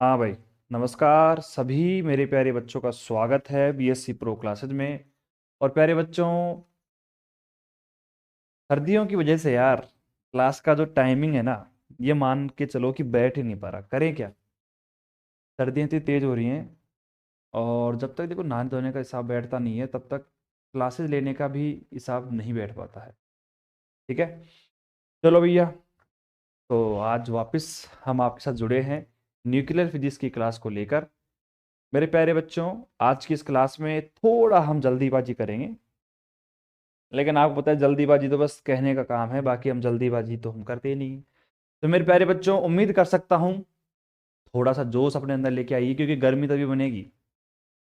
हाँ भाई। नमस्कार सभी मेरे प्यारे बच्चों का स्वागत है बीएससी प्रो क्लासेज में। और प्यारे बच्चों, सर्दियों की वजह से यार क्लास का जो टाइमिंग है ना, ये मान के चलो कि बैठ ही नहीं पा रहा। करें क्या? सर्दियाँ इतनी तेज हो रही हैं और जब तक देखो नहाने धोने का हिसाब बैठता नहीं है तब तक क्लासेस लेने का भी हिसाब नहीं बैठ पाता है। ठीक है, चलो भैया। तो आज वापस हम आपके साथ जुड़े हैं न्यूक्लियर फिजिक्स की क्लास को लेकर। मेरे प्यारे बच्चों, आज की इस क्लास में थोड़ा हम जल्दीबाजी करेंगे, लेकिन आपको पता है जल्दीबाजी तो बस कहने का काम है, बाकी हम जल्दीबाजी तो हम करते ही नहीं। तो मेरे प्यारे बच्चों, उम्मीद कर सकता हूँ थोड़ा सा जोश अपने अंदर लेके आइए, क्योंकि गर्मी तभी बनेगी।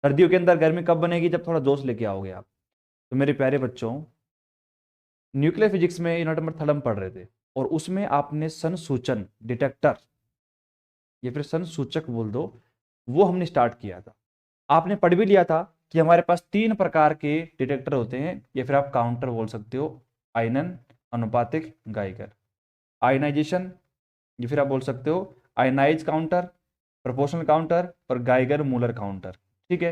सर्दियों के अंदर गर्मी कब बनेगी? जब थोड़ा जोश लेके आओगे आप। तो मेरे प्यारे बच्चों, न्यूक्लियर फिजिक्स में यूनिट नंबर थर्ड हम पढ़ रहे थे, और उसमें आपने संसूचन डिटेक्टर या फिर संसूचक बोल दो, वो हमने स्टार्ट किया था। आपने पढ़ भी लिया था कि हमारे पास तीन प्रकार के डिटेक्टर होते हैं, या फिर आप काउंटर बोल सकते हो। आयनन, अनुपातिक, गाइगर। आयनाइजेशन, या फिर आप बोल सकते हो आयनाइज काउंटर, प्रोपोर्शनल काउंटर और गाइगर मूलर काउंटर। ठीक है।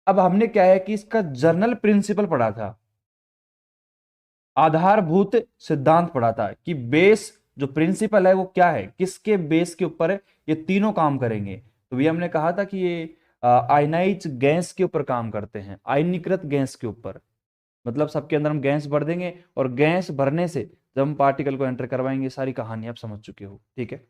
अब हमने क्या है कि इसका जर्नल प्रिंसिपल पढ़ा था, आधारभूत सिद्धांत पढ़ा था कि बेस जो प्रिंसिपल है वो क्या है, किसके बेस के ऊपर ये तीनों काम करेंगे। तो ये हमने कहा था कि ये आयनाइज गैस के ऊपर काम करते हैं, आयनीकृत गैस के ऊपर। मतलब सबके अंदर हम गैस भर देंगे और गैस भरने से जब हम पार्टिकल को एंटर करवाएंगे, सारी कहानी आप समझ चुके हो। ठीक है।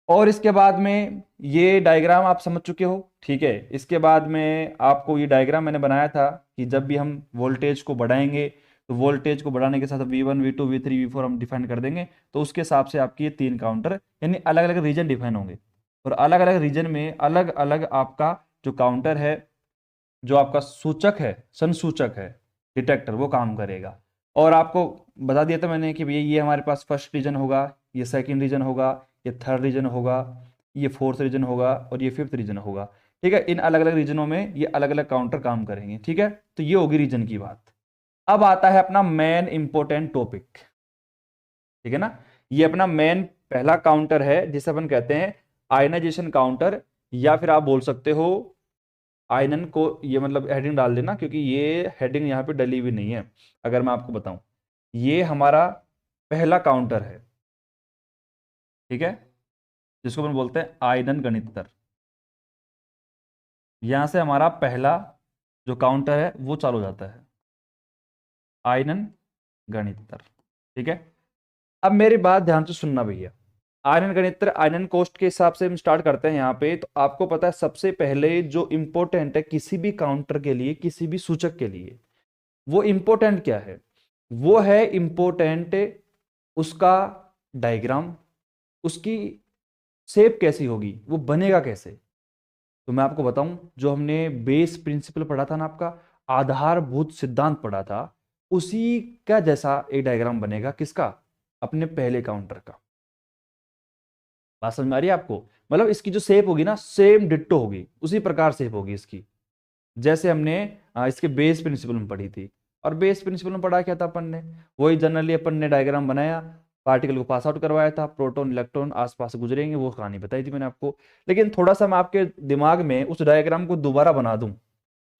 और इसके बाद में ये डायग्राम आप समझ चुके हो। ठीक है। इसके बाद में आपको ये डायग्राम मैंने बनाया था कि जब भी हम वोल्टेज को बढ़ाएंगे तो वोल्टेज को बढ़ाने के साथ V1 V2 V3 V4 हम डिफाइन कर देंगे। तो उसके हिसाब से आपकी ये तीन काउंटर यानी अलग अलग रीजन डिफाइन होंगे, और अलग अलग रीजन में अलग अलग आपका जो काउंटर है, जो आपका सूचक है, संसूचक है, डिटेक्टर, वो काम करेगा। और आपको बता दिया था मैंने कि भैया ये हमारे पास फर्स्ट रीजन होगा, ये सेकंड रीजन होगा, ये थर्ड रीजन होगा, ये फोर्थ रीजन होगा और ये फिफ्थ रीजन होगा। ठीक है। इन अलग अलग रीजनों में ये अलग अलग काउंटर काम करेंगे। ठीक है। तो ये होगी रीजन की बात। अब आता है अपना मेन इंपॉर्टेंट टॉपिक। ठीक है ना। ये अपना मेन पहला काउंटर है जिसे अपन कहते हैं आयनाइजेशन काउंटर, या फिर आप बोल सकते हो आयनन को। ये मतलब हेडिंग डाल देना, क्योंकि ये हेडिंग यहाँ पे डली हुई नहीं है। अगर मैं आपको बताऊं, ये हमारा पहला काउंटर है। ठीक है। जिसको अपन बोलते हैं आयनन गणितर। यहां से हमारा पहला जो काउंटर है वो चालू हो जाता है, आयनन गणितर। ठीक है। अब मेरी बात ध्यान से सुनना भैया। आयनन गणितर, आयनन कोष्ट के हिसाब से हम स्टार्ट करते हैं यहाँ पे। तो आपको पता है सबसे पहले जो इंपॉर्टेंट है किसी भी काउंटर के लिए, किसी भी सूचक के लिए, वो इंपॉर्टेंट क्या है? वो है इंपॉर्टेंट उसका डायग्राम, उसकी शेप कैसी होगी, वो बनेगा कैसे। तो मैं आपको बताऊं, जो हमने बेस प्रिंसिपल पढ़ा था ना, आपका आधारभूत सिद्धांत पढ़ा था, उसी का जैसा एक डायग्राम बनेगा। किसका? अपने पहले काउंटर का। बात समझ में आ रही है आपको? मतलब इसकी जो शेप होगी ना, सेम डिट्टो होगी, उसी प्रकार शेप होगी इसकी, जैसे हमने इसके बेस प्रिंसिपल में पढ़ी थी। और बेस प्रिंसिपल में पढ़ा क्या था अपन ने? वही जनरली अपन ने डायग्राम बनाया, पार्टिकल को पास आउट करवाया था, प्रोटॉन इलेक्ट्रॉन आसपास से गुजरेंगे, वो कहानी बताई थी मैंने आपको। लेकिन थोड़ा सा मैं आपके दिमाग में उस डायग्राम को दोबारा बना दूं,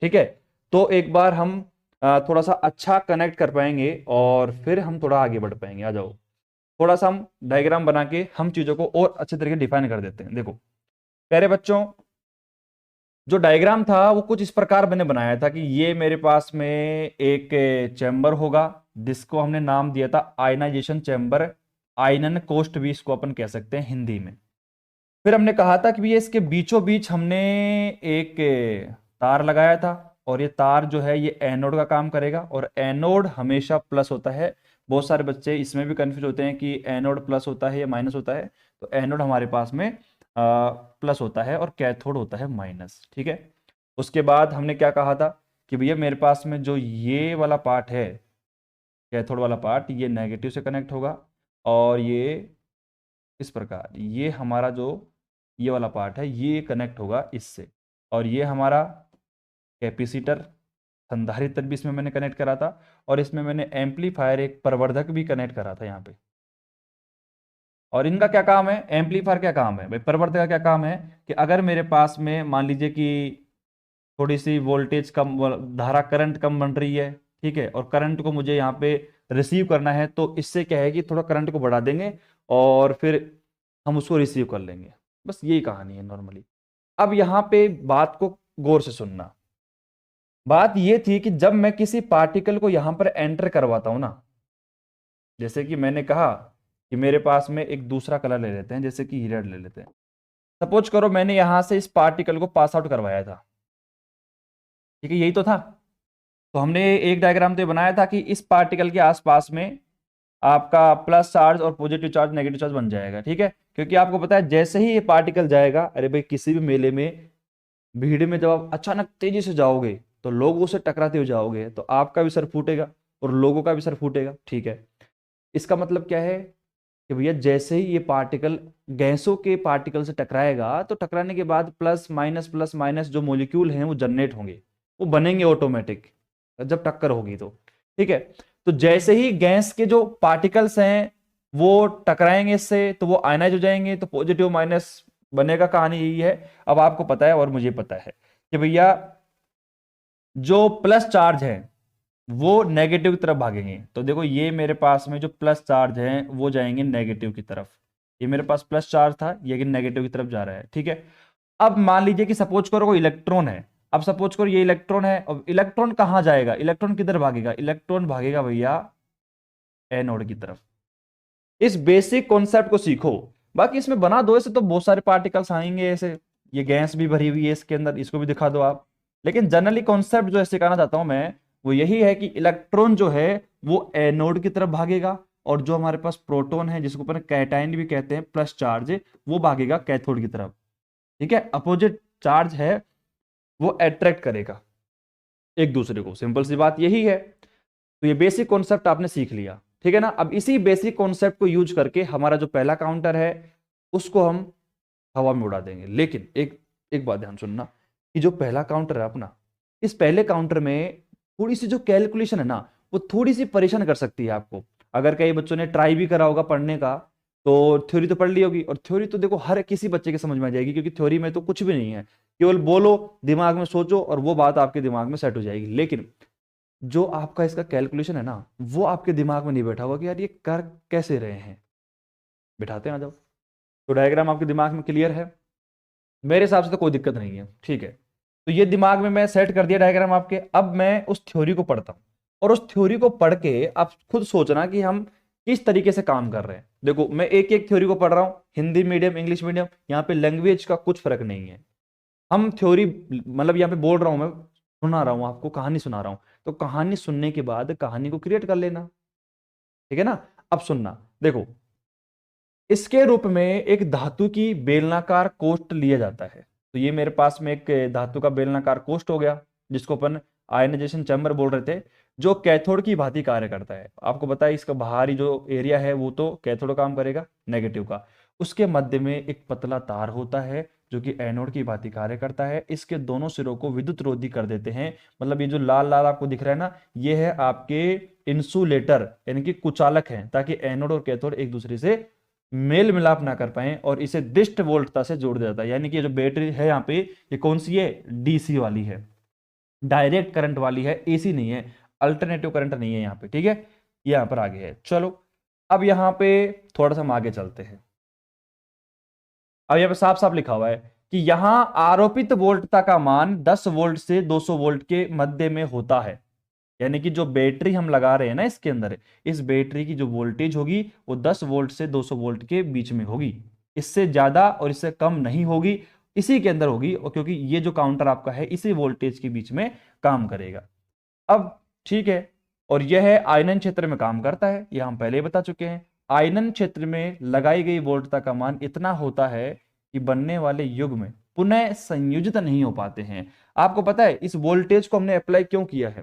ठीक है, तो एक बार हम थोड़ा सा अच्छा कनेक्ट कर पाएंगे और फिर हम थोड़ा आगे बढ़ पाएंगे। आ जाओ, थोड़ा सा हम डायग्राम बना के हम चीजों को और अच्छे तरीके डिफाइन कर देते हैं। देखो प्यारे बच्चों, जो डायग्राम था वो कुछ इस प्रकार मैंने बनाया था कि ये मेरे पास में एक चैम्बर होगा, जिसको हमने नाम दिया था आयनाइजेशन चैम्बर। आयनन कोष्ठ भी इसको अपन कह सकते हैं हिंदी में। फिर हमने कहा था कि ये इसके बीचों बीच हमने एक तार लगाया था, और ये तार जो है ये एनोड का काम करेगा, और एनोड हमेशा प्लस होता है। बहुत सारे बच्चे इसमें भी कंफ्यूज होते हैं कि एनोड प्लस होता है या माइनस होता है। तो एनोड हमारे पास में प्लस होता है और कैथोड होता है माइनस। ठीक है। उसके बाद हमने क्या कहा था कि भैया मेरे पास में जो ये वाला पार्ट है, कैथोड वाला पार्ट, ये नेगेटिव से कनेक्ट होगा, और ये इस प्रकार ये हमारा जो ये वाला पार्ट है ये कनेक्ट होगा इससे। और ये हमारा कैपेसिटर, संधारित्र भी इसमें मैंने कनेक्ट करा था, और इसमें मैंने एम्पलीफायर एक प्रवर्धक भी कनेक्ट करा था यहाँ पे। और इनका क्या काम है, एम्पलीफायर क्या काम है भाई, परिवर्तक का क्या काम है कि अगर मेरे पास में मान लीजिए कि थोड़ी सी वोल्टेज कम, धारा करंट कम बन रही है, ठीक है, और करंट को मुझे यहाँ पे रिसीव करना है, तो इससे क्या है कि थोड़ा करंट को बढ़ा देंगे और फिर हम उसको रिसीव कर लेंगे। बस यही कहानी है नॉर्मली। अब यहाँ पे बात को गौर से सुनना। बात ये थी कि जब मैं किसी पार्टिकल को यहां पर एंटर करवाता हूं ना, जैसे कि मैंने कहा कि मेरे पास में एक दूसरा कलर ले लेते हैं, जैसे कि रेड ले लेते हैं। सपोज करो मैंने यहां से इस पार्टिकल को पास आउट करवाया था, ठीक है, यही तो था। तो हमने एक डायग्राम तो ये बनाया था कि इस पार्टिकल के आसपास में आपका प्लस चार्ज और पॉजिटिव चार्ज नेगेटिव चार्ज बन जाएगा, ठीक है, क्योंकि आपको पता है जैसे ही ये पार्टिकल जाएगा, अरे भाई किसी भी मेले में भीड़ में जब आप अचानक तेजी से जाओगे तो लोगों से टकराते हुए जाओगे, तो आपका भी सर फूटेगा और लोगों का भी सर फूटेगा, ठीक है। इसका मतलब क्या है कि भैया जैसे ही ये पार्टिकल गैसों के पार्टिकल से टकराएगा, तो टकराने के बाद प्लस माइनस जो मॉलिक्यूल हैं वो जनरेट होंगे, वो बनेंगे ऑटोमेटिक जब टक्कर होगी तो, ठीक है। तो जैसे ही गैस के जो पार्टिकल्स हैं वो टकराएंगे इससे, तो वो आयनाइज हो जाएंगे, तो पॉजिटिव माइनस बनेगा। कहानी यही है। अब आपको पता है और मुझे पता है कि भैया जो प्लस चार्ज है वो नेगेटिव की तरफ भागेंगे। तो देखो ये मेरे पास में जो प्लस चार्ज है वो जाएंगे नेगेटिव की तरफ। ये मेरे पास प्लस चार्ज था, ये नेगेटिव की तरफ जा रहा है, ठीक है। अब मान लीजिए कि सपोज करो कोई इलेक्ट्रॉन है। अब सपोज करो ये इलेक्ट्रॉन है, और इलेक्ट्रॉन कहां जाएगा, इलेक्ट्रॉन किधर भागेगा, इलेक्ट्रॉन भागेगा भैया एनोड की तरफ। इस बेसिक कॉन्सेप्ट को सीखो। बाकी इसमें बना दो ऐसे तो बहुत सारे पार्टिकल्स आएंगे ऐसे, ये गैस भी भरी हुई है इसके अंदर, इसको भी दिखा दो आप। लेकिन जनरली कॉन्सेप्ट जो सिखाना चाहता हूं मैं वो यही है कि इलेक्ट्रॉन जो है वो एनोड की तरफ भागेगा, और जो हमारे पास प्रोटॉन है जिसको अपन कैटाइन भी कहते हैं, प्लस चार्ज, वो भागेगा कैथोड की तरफ, ठीक है। अपोजिट चार्ज है वो अट्रैक्ट करेगा एक दूसरे को, सिंपल सी बात यही है। तो ये बेसिक कॉन्सेप्ट आपने सीख लिया, ठीक है ना। अब इसी बेसिक कॉन्सेप्ट को यूज करके हमारा जो पहला काउंटर है उसको हम हवा में उड़ा देंगे। लेकिन एक एक बात ध्यान सुनना कि जो पहला काउंटर है अपना, इस पहले काउंटर में थोड़ी सी जो कैलकुलेशन है ना वो थोड़ी सी परेशान कर सकती है आपको। अगर कई बच्चों ने ट्राई भी करा होगा पढ़ने का, तो थ्योरी तो पढ़ ली होगी, और थ्योरी तो देखो हर किसी बच्चे के समझ में आ जाएगी, क्योंकि थ्योरी में तो कुछ भी नहीं है, केवल बोलो, दिमाग में सोचो और वो बात आपके दिमाग में सेट हो जाएगी। लेकिन जो आपका इसका कैलकुलेशन है ना वो आपके दिमाग में नहीं बैठा होगा कि यार ये कर कैसे रहे हैं। बिठाते हैं आ जाओ। तो डायग्राम आपके दिमाग में क्लियर है? मेरे हिसाब से तो कोई दिक्कत नहीं है, ठीक है। तो ये दिमाग में मैं सेट कर दिया डायग्राम आपके। अब मैं उस थ्योरी को पढ़ता हूं, और उस थ्योरी को पढ़ के आप खुद सोचना कि हम किस तरीके से काम कर रहे हैं। देखो मैं एक एक थ्योरी को पढ़ रहा हूं, हिंदी मीडियम इंग्लिश मीडियम, यहाँ पे लैंग्वेज का कुछ फर्क नहीं है। हम थ्योरी मतलब यहाँ पे बोल रहा हूं मैं, सुना रहा हूं आपको, कहानी सुना रहा हूं, तो कहानी सुनने के बाद कहानी को क्रिएट कर लेना, ठीक है ना। अब सुनना, देखो इसके रूप में एक धातु की बेलनाकार कोष्ठ लिया जाता है। तो ये मेरे पास में एक धातु का बेलनाकार कोष्ठ हो गया, जिसको अपन आयनाइजेशन चैम्बर बोल रहे थे, जो कैथोड की भांति कार्य करता है। आपको पता है इसका बाहरी जो एरिया है वो तो कैथोड काम करेगा नेगेटिव का। उसके मध्य में एक पतला तार होता है जो कि एनोड की भांति कार्य करता है। इसके दोनों सिरों को विद्युत रोधी कर देते हैं। मतलब ये जो लाल लाल आपको दिख रहा है ना, ये है आपके इंसुलेटर यानी कि कुचालक हैं, ताकि एनोड और कैथोड एक दूसरे से मेल मिलाप ना कर पाए, और इसे दिष्ट वोल्टता से जोड़ दिया जाता है। यानी कि ये जो बैटरी है यहाँ पे, ये कौन सी है, डीसी वाली है, डायरेक्ट करंट वाली है, एसी नहीं है, अल्टरनेटिव करंट नहीं है यहाँ पे, ठीक है। यहाँ पर आगे है। चलो अब यहाँ पे थोड़ा सा हम आगे चलते हैं। अब यहाँ पे साफ साफ लिखा हुआ है कि यहां आरोपित वोल्टता का मान 10 वोल्ट से 200 वोल्ट के मध्य में होता है। यानी कि जो बैटरी हम लगा रहे हैं ना इसके अंदर, इस बैटरी की जो वोल्टेज होगी वो 10 वोल्ट से 200 वोल्ट के बीच में होगी। इससे ज्यादा और इससे कम नहीं होगी, इसी के अंदर होगी, और क्योंकि ये जो काउंटर आपका है इसी वोल्टेज के बीच में काम करेगा। अब ठीक है, और यह है आयनन क्षेत्र में काम करता है, यह हम पहले ही बता चुके हैं। आयनन क्षेत्र में लगाई गई वोल्टता का मान इतना होता है कि बनने वाले युग्म पुनः संयोजित नहीं हो पाते हैं। आपको पता है इस वोल्टेज को हमने अप्लाई क्यों किया है?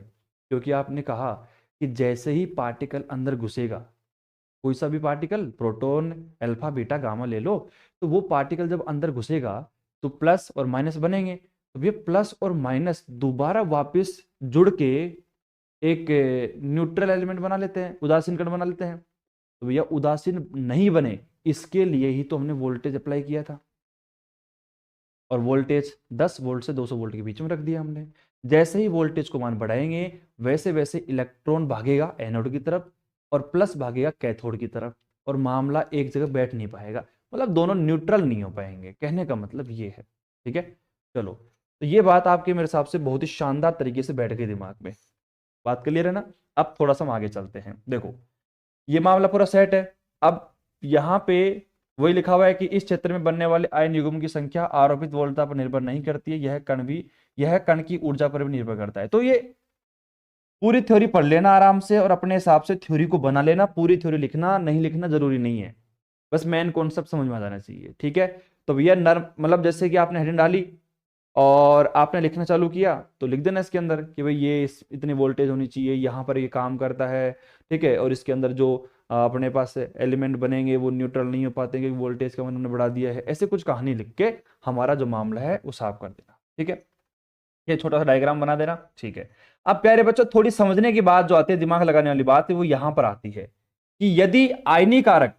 क्योंकि आपने कहा कि जैसे ही पार्टिकल अंदर घुसेगा, कोई सा भी particle, proton alpha beta gamma ले लो, तो वो पार्टिकल जब अंदर घुसेगा तो प्लस और माइनस बनेंगे। तो ये प्लस और माइनस दोबारा वापस जुड़ के एक न्यूट्रल एलिमेंट बना लेते हैं, उदासीन कण बना लेते हैं। तो भैया उदासीन नहीं बने इसके लिए ही तो हमने वोल्टेज अप्लाई किया था, और वोल्टेज 10 वोल्ट से 200 वोल्ट के बीच में रख दिया हमने। जैसे ही वोल्टेज को मान बढ़ाएंगे वैसे वैसे इलेक्ट्रॉन भागेगा एनोड की तरफ और प्लस भागेगा कैथोड की तरफ, और मामला एक जगह बैठ नहीं पाएगा, मतलब दोनों न्यूट्रल नहीं हो पाएंगे, कहने का मतलब ये है। ठीक है, चलो, तो ये बात आपके मेरे हिसाब से बहुत ही शानदार तरीके से बैठ गई दिमाग में, बात क्लियर है ना। अब थोड़ा सा हम आगे चलते हैं। देखो ये मामला पूरा सेट है। अब यहाँ पे वही लिखा हुआ है कि इस क्षेत्र में बनने वाले आयन युग्म की संख्या आरोपित वोल्टता पर निर्भर नहीं करती है, यह कण की ऊर्जा पर भी निर्भर करता है। तो ये पूरी थ्योरी पढ़ लेना आराम से और अपने हिसाब से थ्योरी को बना लेना, पूरी थ्योरी लिखना नहीं लिखना जरूरी नहीं है, बस मेन कॉन्सेप्ट समझ में आ जाना चाहिए। ठीक है, तो भैया नर्म मतलब जैसे कि आपने हेडिंग डाली और आपने लिखना चालू किया तो लिख देना इसके अंदर कि भाई ये इतनी वोल्टेज होनी चाहिए, यहाँ पर ये काम करता है। ठीक है, और इसके अंदर जो अपने पास एलिमेंट बनेंगे वो न्यूट्रल नहीं हो पाते क्योंकि वोल्टेज का उन्होंने बढ़ा दिया है। ऐसे कुछ कहानी लिख के हमारा जो मामला है वो साफ कर देना। ठीक है, ये छोटा सा डायग्राम बना देना। ठीक है, अब प्यारे बच्चों थोड़ी समझने की बात जो आती है, दिमाग लगाने वाली बात है, वो यहां पर आती है कि यदि आयनीकारक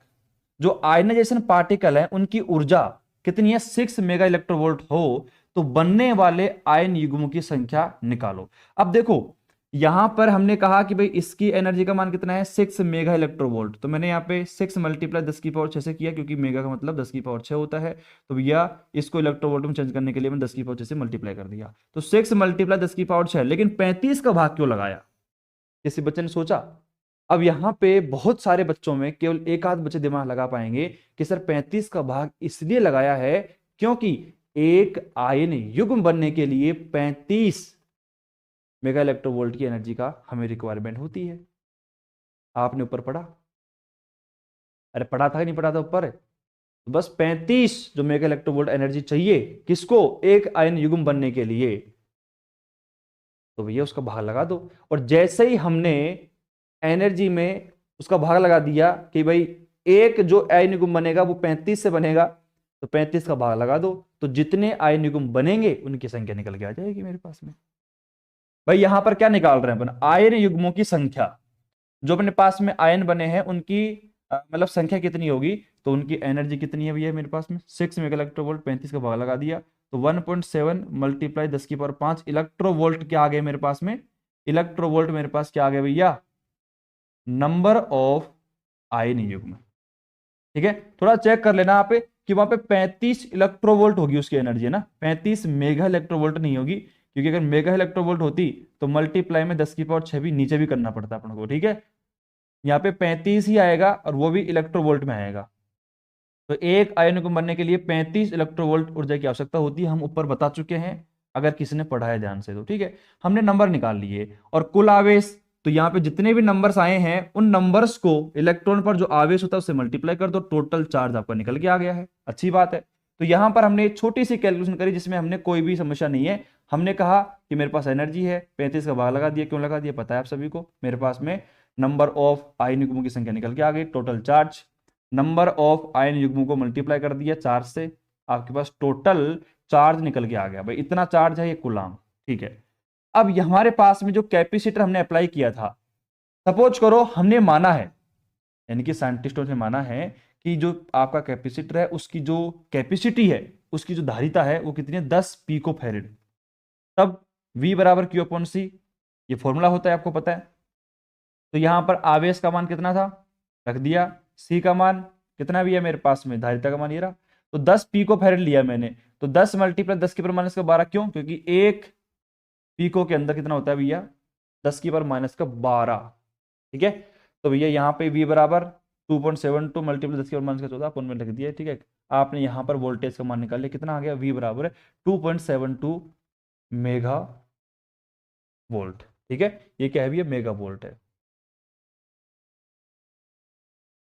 जो आयनाइजेशन पार्टिकल है उनकी ऊर्जा कितनी है 6 मेगा इलेक्ट्रोवोल्ट हो तो बनने वाले आयन युग्मों की संख्या निकालो। अब देखो यहां पर हमने कहा कि भाई इसकी एनर्जी का मान कितना है 6 मेगा इलेक्ट्रोवोल्ट, तो मैंने यहाँ पे 6 मल्टीप्लाई 10 की पावर 6 से किया क्योंकि मेगा का मतलब 10 की पावर 6 होता है। तो भैया इसको इलेक्ट्रोवोल्ट में चेंज करने के लिए मैंने 10 की पावर 6 से मल्टीप्लाई कर दिया, तो 6 मल्टीप्लाई 10 की पावर 6, लेकिन 35 का भाग क्यों लगाया, किसी बच्चे ने सोचा। अब यहाँ पे बहुत सारे बच्चों में केवल एक आध बच्चे दिमाग लगा पाएंगे कि सर 35 का भाग इसलिए लगाया है क्योंकि एक आयन युग्म बनने के लिए 35 मेगा इलेक्ट्रोवोल्ट की एनर्जी का हमें रिक्वायरमेंट होती है। आपने ऊपर पढ़ा, अरे पढ़ा था कि नहीं पढ़ा था ऊपर, तो बस 35 जो मेगा इलेक्ट्रोवोल्ट एनर्जी चाहिए किसको, एक आयन युग्म बनने के लिए, तो भैया उसका भाग लगा दो। और जैसे ही हमने एनर्जी में उसका भाग लगा दिया कि भाई एक जो आयन युग्म बनेगा वो 35 से बनेगा, तो 35 का भाग लगा दो, तो जितने आयन युग्म बनेंगे उनकी संख्या निकल के आ जाएगी मेरे पास में। भाई यहां पर क्या निकाल रहे हैं अपन, आयन युग्मों की संख्या, जो अपने पास में आयन बने हैं उनकी मतलब संख्या कितनी होगी, तो उनकी एनर्जी कितनी है भैया मेरे पास में 6 मेगा इलेक्ट्रोवोल्ट, 35 का भाग लगा दिया तो 1.7 मल्टीप्लाई 10 की पावर 5 इलेक्ट्रोवोल्ट क्या आ गए मेरे पास में, इलेक्ट्रोवोल्ट मेरे पास क्या आ गया भैया, नंबर ऑफ आयन युग्म। ठीक है, थोड़ा चेक कर लेना आप कि वहां पे 35 इलेक्ट्रोवोल्ट होगी उसकी एनर्जी, है ना, 35 मेगा इलेक्ट्रोवोल्ट नहीं होगी, क्योंकि अगर मेगा इलेक्ट्रोवोल्ट होती तो मल्टीप्लाई में 10 की पावर 6 भी नीचे भी करना पड़ता अपन को। ठीक है, यहाँ पे 35 ही आएगा और वो भी इलेक्ट्रोवोल्ट में आएगा, तो एक आयन को बनने के लिए 35 इलेक्ट्रोवोल्ट ऊर्जा की आवश्यकता होती है, हम ऊपर बता चुके हैं अगर किसी ने पढ़ा है ध्यान से तो। ठीक है, हमने नंबर निकाल लिए और कुल आवेश, तो यहाँ पे जितने भी नंबर्स आए हैं उन नंबर्स को इलेक्ट्रॉन पर जो आवेश होता है उससे मल्टीप्लाई कर दो, टोटल चार्ज आपका निकल के आ गया है। अच्छी बात है, तो यहां पर हमने एक छोटी सी कैलकुलेशन करी जिसमें हमने कोई भी समस्या नहीं है। हमने कहा कि मेरे पास एनर्जी है, 35 का भाग लगा दिया, क्यों लगा दिया पता है आप सभी को, मेरे पास में नंबर ऑफ आयन युग्मों की संख्या निकल के आ गई, टोटल चार्ज, नंबर ऑफ आयन युग्मों को मल्टीप्लाई कर दिया चार्ज से, आपके पास टोटल चार्ज निकल के आ गया। भाई इतना चार्ज है ये कूलाम। ठीक है, अब हमारे पास में जो कैपेसिटर हमने अप्लाई किया था, सपोज करो हमने माना है, यानी कि साइंटिस्टों ने माना है कि जो आपका कैपेसिटर है उसकी जो कैपेसिटी है, उसकी जो धारिता है वो कितनी है 10 पिको फैरेड, तब V बराबर Q अपॉन C, ये फॉर्मूला होता है आपको पता है। तो यहां पर आवेश का मान कितना था रख दिया, C का मान कितना भी है मेरे पास में, धारिता का मान ये रहा, तो 10 पिको फैरेड लिया मैंने, तो 10 मल्टीप्लाई 10 की पावर माइनस का 12, क्यों, क्योंकि एक पिको के अंदर कितना होता है भैया 10 की पावर माइनस का 12। ठीक है, तो भैया यहाँ पे V बराबर 2.72 मल्टीप्लाई 10 की पावर माइनस का 14 अपन में लिख दिया। ठीक है, आपने यहाँ पर वोल्टेज का मान निकाल लिया, कितना आ गया, V बराबर है 2.72 मेगा वोल्ट। ठीक है, ये क्या है भैया, मेगा वोल्ट है।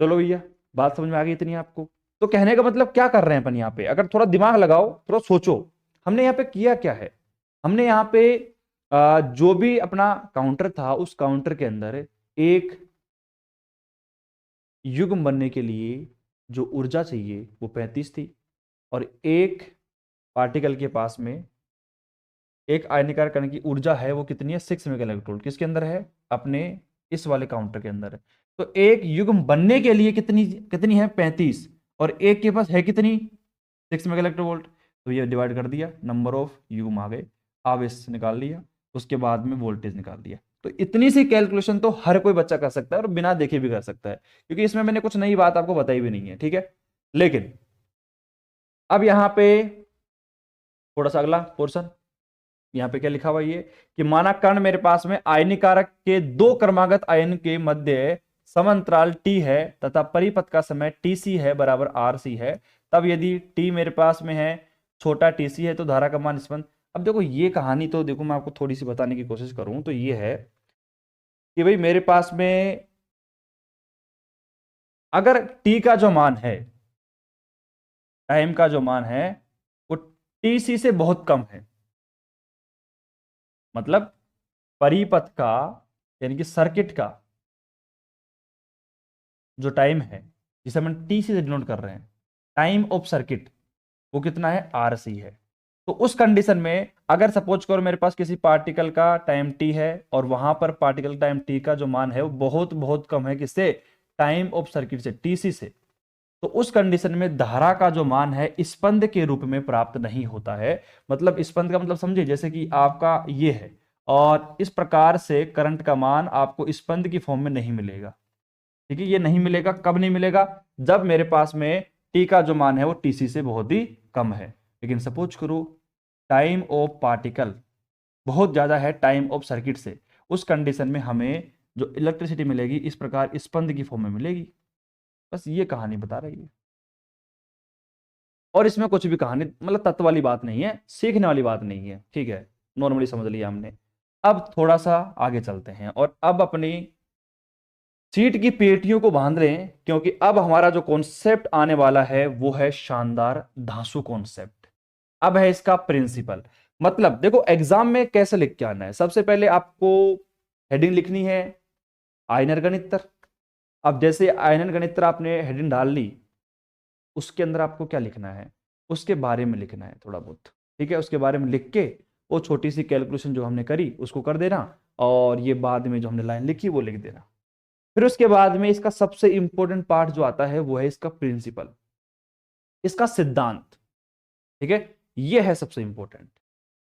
चलो भैया बात समझ में आ गई इतनी आपको, तो कहने का मतलब क्या कर रहे हैं अपन यहाँ पे, अगर थोड़ा दिमाग लगाओ थोड़ा सोचो, हमने यहाँ पे किया क्या है, हमने यहाँ पे जो भी अपना काउंटर था उस काउंटर के अंदर एक युग्म बनने के लिए जो ऊर्जा चाहिए वो 35 थी, और एक पार्टिकल के पास में एक आयनीकार कण की ऊर्जा है वो कितनी है 6 मेगा इलेक्ट्रोवोल्ट, किसके अंदर है, अपने इस वाले काउंटर के अंदर है। तो एक युग्म बनने के लिए कितनी कितनी है 35, और एक के पास है कितनी 6 मेगा इलेक्ट्रो वोल्ट, तो ये डिवाइड कर दिया, नंबर ऑफ यूम आ गए, आवेश निकाल लिया, उसके बाद में वोल्टेज निकाल दिया। तो इतनी सी कैलकुलेशन तो हर कोई बच्चा कर सकता है और बिना देखे भी कर सकता है, क्योंकि इसमें मैंने कुछ नई बात आपको बताई भी नहीं है, ठीक है। लेकिन अब यहां पे थोड़ा सा अगला पोर्शन, यहां पे क्या लिखा हुआ ये कि माना कण मेरे पास में आयनीकारक के दो क्रमागत आयन के मध्य समांतराल टी है तथा परिपथ का समय टीसी है बराबर आरसी है, तब यदि टी मेरे पास में है, छोटा टीसी है, तो धारा का मान स्पंद। अब देखो ये कहानी तो देखो मैं आपको थोड़ी सी बताने की कोशिश करूं तो ये है कि भाई मेरे पास में अगर टी का जो मान है, टाइम का जो मान है वो टीसी से बहुत कम है, मतलब परिपथ का यानी कि सर्किट का जो टाइम है जिसे हम टी से डिनोट कर रहे हैं, टाइम ऑफ सर्किट, वो कितना है आरसी है। तो उस कंडीशन में अगर सपोज करो मेरे पास किसी पार्टिकल का टाइम टी है और वहां पर पार्टिकल टाइम टी का जो मान है वो बहुत बहुत कम है, किससे, टाइम ऑफ सर्किट से, टीसी से, तो उस कंडीशन में धारा का जो मान है स्पंद के रूप में प्राप्त नहीं होता है। मतलब स्पंद का मतलब समझिए, जैसे कि आपका ये है और इस प्रकार से करंट का मान आपको स्पंद की फॉर्म में नहीं मिलेगा, ठीक है। ये नहीं मिलेगा, कब नहीं मिलेगा, जब मेरे पास में टी का जो मान है वो टीसी से बहुत ही कम है। लेकिन सपोज करो टाइम ऑफ पार्टिकल बहुत ज्यादा है टाइम ऑफ सर्किट से, उस कंडीशन में हमें जो इलेक्ट्रिसिटी मिलेगी इस प्रकार स्पंद की फॉर्म में मिलेगी। बस ये कहानी बता रही है, और इसमें कुछ भी कहानी मतलब तत्व वाली बात नहीं है, सीखने वाली बात नहीं है, ठीक है, नॉर्मली समझ लिया हमने। अब थोड़ा सा आगे चलते हैं और अब अपनी सीट की पेटियों को बांध लें, क्योंकि अब हमारा जो कॉन्सेप्ट आने वाला है वो है शानदार धांसू कॉन्सेप्ट। अब है इसका प्रिंसिपल। मतलब देखो एग्जाम में कैसे लिख के आना है, सबसे पहले आपको हेडिंग लिखनी है आयनर गणित्र। अब जैसे आयनर गणित्र आपने हेडिंग डाल ली, उसके अंदर आपको क्या लिखना है, उसके बारे में लिखना है थोड़ा बहुत, ठीक है। उसके बारे में लिख के वो छोटी सी कैलकुलेशन जो हमने करी उसको कर देना, और ये बाद में जो हमने लाइन लिखी वो लिख देना। फिर उसके बाद में इसका सबसे इंपॉर्टेंट पार्ट जो आता है वो है इसका प्रिंसिपल, इसका सिद्धांत, ठीक है, ये है सबसे इंपॉर्टेंट।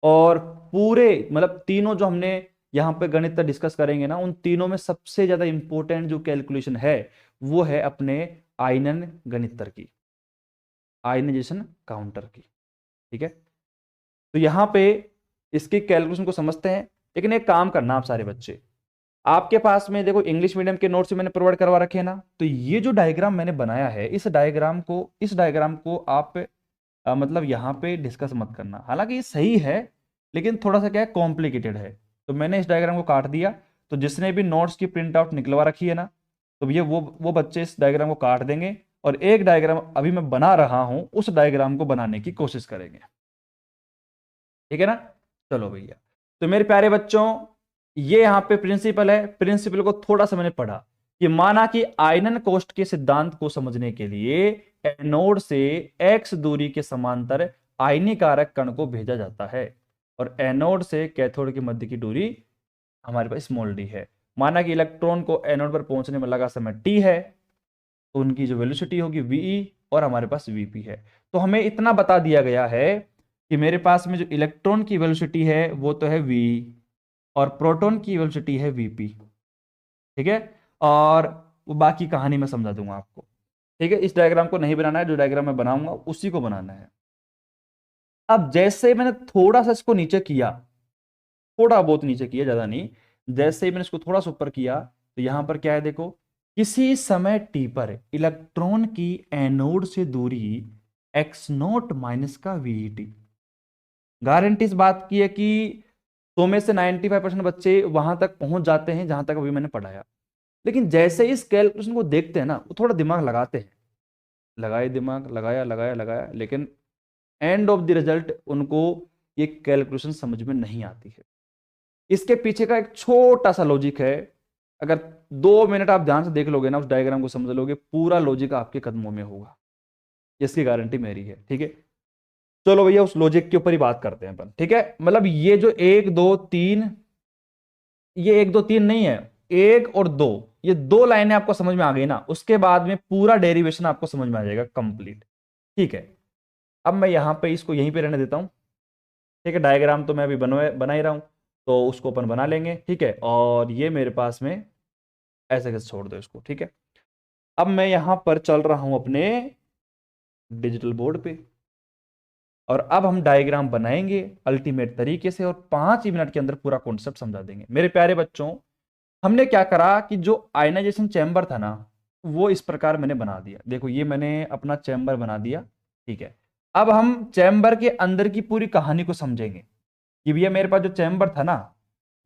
और पूरे मतलब तीनों जो हमने यहां पे गणित डिस्कस करेंगे ना, उन तीनों में सबसे ज्यादा इंपॉर्टेंट जो कैलकुलेशन है वो है अपने आयनन गणित्र की, आयनाइजेशन काउंटर की, ठीक है। तो यहां पे इसकी कैलकुलेशन को समझते हैं। लेकिन एक काम करना आप सारे बच्चे, आपके पास में देखो इंग्लिश मीडियम के नोट्स मैंने प्रोवाइड करवा रखे हैं ना, तो ये जो डायग्राम मैंने बनाया है इस डायग्राम को आप मतलब यहाँ पे डिस्कस मत करना। हालांकि ये सही है लेकिन थोड़ा सा क्या है, कॉम्प्लिकेटेड है। तो मैंने इस डायग्राम को काट दिया, तो जिसने भी नोट्स की प्रिंट आउट निकलवा रखी है ना, तो ये वो बच्चे इस डायग्राम को काट देंगे और एक डायग्राम अभी मैं बना रहा हूं उस डायग्राम को बनाने की कोशिश करेंगे, ठीक है ना। चलो भैया, तो मेरे प्यारे बच्चों ये यहां पे प्रिंसिपल है। प्रिंसिपल को थोड़ा सा मैंने पढ़ा कि माना कि आयनन कोष्ठ के सिद्धांत को समझने के लिए एनोड से x दूरी के समांतर आयनीकारक कण को भेजा जाता है, और एनोड से कैथोड के मध्य की दूरी हमारे पास स्मॉल डी है। माना कि इलेक्ट्रॉन को एनोड पर पहुंचने में लगा समय t है, तो उनकी जो वेलोसिटी होगी वीई और हमारे पास वीपी है। तो हमें इतना बता दिया गया है कि मेरे पास में जो इलेक्ट्रॉन की वेलोसिटी है वो तो है वी, और प्रोटॉन की वेलोसिटी है वीपी, ठीक है। और वो बाकी कहानी मैं समझा दूंगा आपको, ठीक है। इस डायग्राम को नहीं बनाना है, जो डायग्राम मैं बनाऊंगा उसी को बनाना है। अब जैसे मैंने थोड़ा सा इसको नीचे किया, थोड़ा बहुत नीचे किया, ज्यादा नहीं, जैसे ही मैंने इसको थोड़ा सा ऊपर किया, तो यहां पर क्या है देखो, किसी समय टी पर इलेक्ट्रॉन की एनोड से दूरी एक्स नोट माइनस का वीटी। गारंटी इस बात की है कि 100 में से 95% बच्चे वहां तक पहुंच जाते हैं जहां तक अभी मैंने पढ़ाया। लेकिन जैसे इस कैलकुलेशन को देखते हैं ना, वो थोड़ा दिमाग लगाते हैं, लगाए दिमाग, लगाया लगाया लगाया, लेकिन एंड ऑफ द रिजल्ट उनको ये कैलकुलेशन समझ में नहीं आती है। इसके पीछे का एक छोटा सा लॉजिक है, अगर 2 मिनट आप ध्यान से देख लोगे ना, उस डायग्राम को समझ लोगे, पूरा लॉजिक आपके कदमों में होगा, इसकी गारंटी मेरी है, ठीक है। चलो भैया उस लॉजिक के ऊपर ही बात करते हैं अपन, ठीक है। मतलब ये जो 1 2 3, ये 1 2 3 नहीं है, 1 और 2, ये 2 लाइनें आपको समझ में आ गई ना, उसके बाद में पूरा डेरिवेशन आपको समझ में आ जाएगा कंप्लीट। ठीक है, अब मैं यहां पे इसको यहीं पे रहने देता हूं। ठीक है, डायग्राम तो मैं अभी बना ही रहा हूं, तो उसको अपन बना लेंगे। ठीक है, और ये मेरे पास में ऐसे कैसे छोड़ दो इसको। ठीक है, अब मैं यहां पर चल रहा हूं अपने डिजिटल बोर्ड पे, और अब हम डायग्राम बनाएंगे अल्टीमेट तरीके से, और 5 ही मिनट के अंदर पूरा कॉन्सेप्ट समझा देंगे। मेरे प्यारे बच्चों, हमने क्या करा कि जो आयनाइजेशन चैम्बर था ना, वो इस प्रकार मैंने बना दिया। देखो, ये मैंने अपना चैम्बर बना दिया। ठीक है, अब हम चैम्बर के अंदर की पूरी कहानी को समझेंगे कि भैया मेरे पास जो चैम्बर था ना,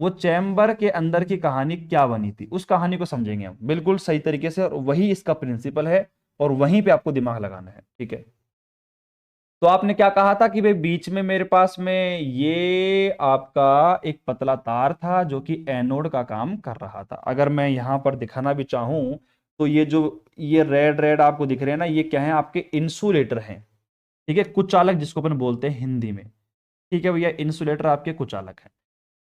वो चैम्बर के अंदर की कहानी क्या बनी थी, उस कहानी को समझेंगे हम बिल्कुल सही तरीके से, और वही इसका प्रिंसिपल है, और वहीं पे आपको दिमाग लगाना है। ठीक है, तो आपने क्या कहा था कि भाई बीच में मेरे पास में ये आपका एक पतला तार था जो कि एनोड का काम कर रहा था। अगर मैं यहां पर दिखाना भी चाहूं, तो ये जो ये रेड रेड आपको दिख रहे हैं ना, ये क्या है, आपके इंसुलेटर हैं। ठीक है, कुचालक जिसको अपन बोलते हैं हिंदी में। ठीक है भैया, इंसुलेटर आपके कुचालक हैं।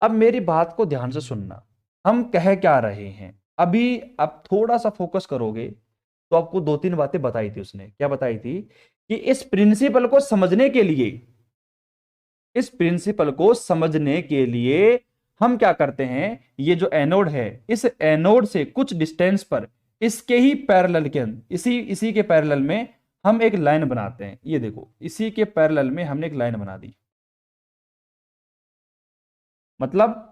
अब मेरी बात को ध्यान से सुनना, हम कह क्या रहे हैं अभी। अब थोड़ा सा फोकस करोगे तो आपको 2-3 बातें बताई थी उसने। क्या बताई थी कि इस प्रिंसिपल को समझने के लिए, इस प्रिंसिपल को समझने के लिए हम क्या करते हैं, ये जो एनोड है, इस एनोड से कुछ डिस्टेंस पर इसके ही पैरेलल के अंदर, इसी इसी के पैरेलल में हम एक लाइन बनाते हैं। ये देखो, इसी के पैरेलल में हमने एक लाइन बना दी। मतलब